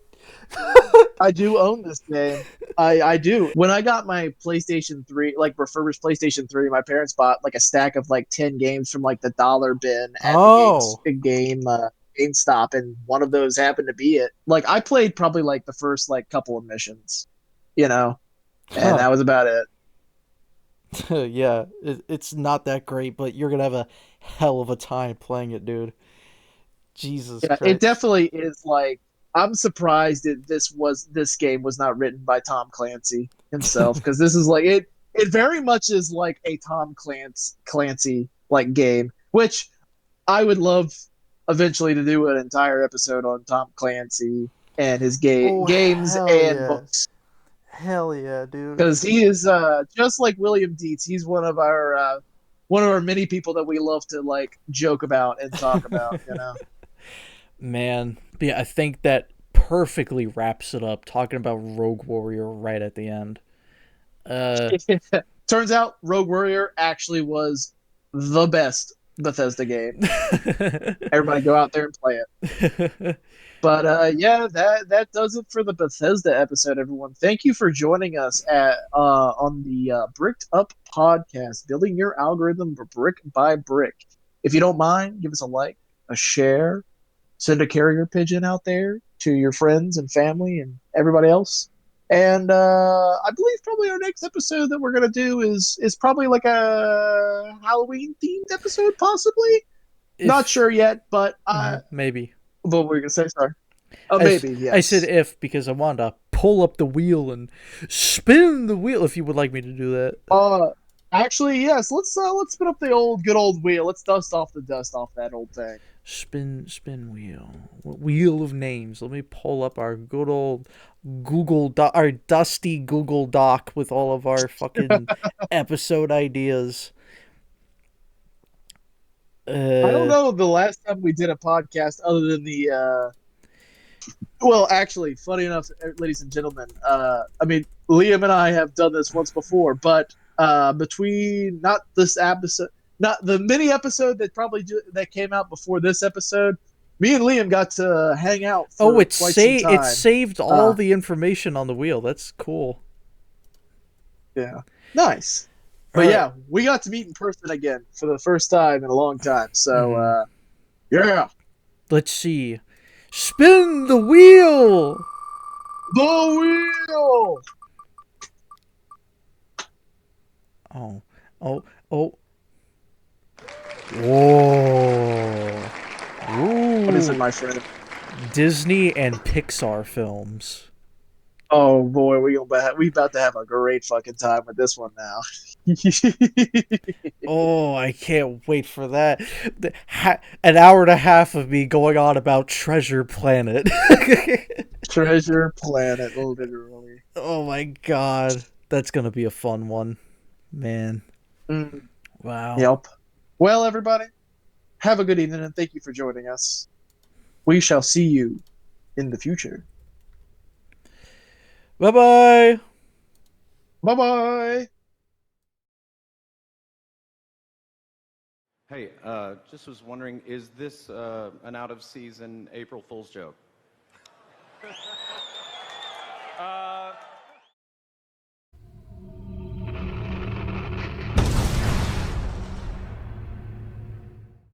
I do own this game. I do. When I got my PlayStation 3, like refurbished PlayStation 3, my parents bought like a stack of like 10 games from like the dollar bin at the GameStop, and one of those happened to be it. Like, I played probably like the first like couple of missions, and that was about it. Yeah, it's not that great, but you're gonna have a hell of a time playing it, dude. Jesus Christ. It definitely is. Like, I'm surprised that this game was not written by Tom Clancy himself, because this is like it very much is like a Tom Clancy like game, which I would love eventually to do an entire episode on Tom Clancy and his games and books. Hell yeah, dude. Because he is just like William Dietz. He's one of our many people that we love to like joke about and talk about. Man, but yeah, I think that perfectly wraps it up. Talking about Rogue Warrior right at the end. Turns out Rogue Warrior actually was the best Bethesda game. Everybody go out there and play it. But yeah, that does it for the Bethesda episode, everyone. Thank you for joining us on the Bricked Up podcast, building your algorithm brick by brick. If you don't mind, give us a like, a share, send a carrier pigeon out there to your friends and family and everybody else. And I believe probably our next episode that we're gonna do is probably like a Halloween themed episode, possibly. Not sure yet, but maybe. What were you gonna say? Sorry. Oh, I, maybe I said yes. if because I wanted to pull up the wheel and spin the wheel if you would like me to do that. Uh, actually, yes. Let's spin up the good old wheel. Let's dust off the dust off that old thing. Spin wheel. Wheel of names. Let me pull up our good old our dusty Google Doc with all of our fucking episode ideas. I don't Uh, know the last time we did a podcast other than the well, actually, funny enough, ladies and gentlemen, I mean, Liam and I have done this once before, but between not this episode, not the mini episode that came out before this episode, me and Liam got to hang out oh, for quite some it time. saved all Uh, the information on the wheel. That's cool. yeah, nice. All But right. yeah, we got to meet in person again for the first time in a long time. So Mm-hmm. yeah, Let's see. Spin the wheel. the wheel. Oh, oh, oh. Whoa. What is it, Ooh. my friend? Disney and Pixar films. Oh boy, we about to have a great fucking time with this one now. Oh, I can't wait for that. An hour and a half of me going on about Treasure Planet. Treasure Planet, literally. Oh my god. That's gonna be a fun one. Man. Mm, Wow. yep. Well, everybody, have a good evening and thank you for joining us. We shall see you in the future. Bye bye. Bye bye. Hey, just was wondering, is this an out of season April Fool's joke?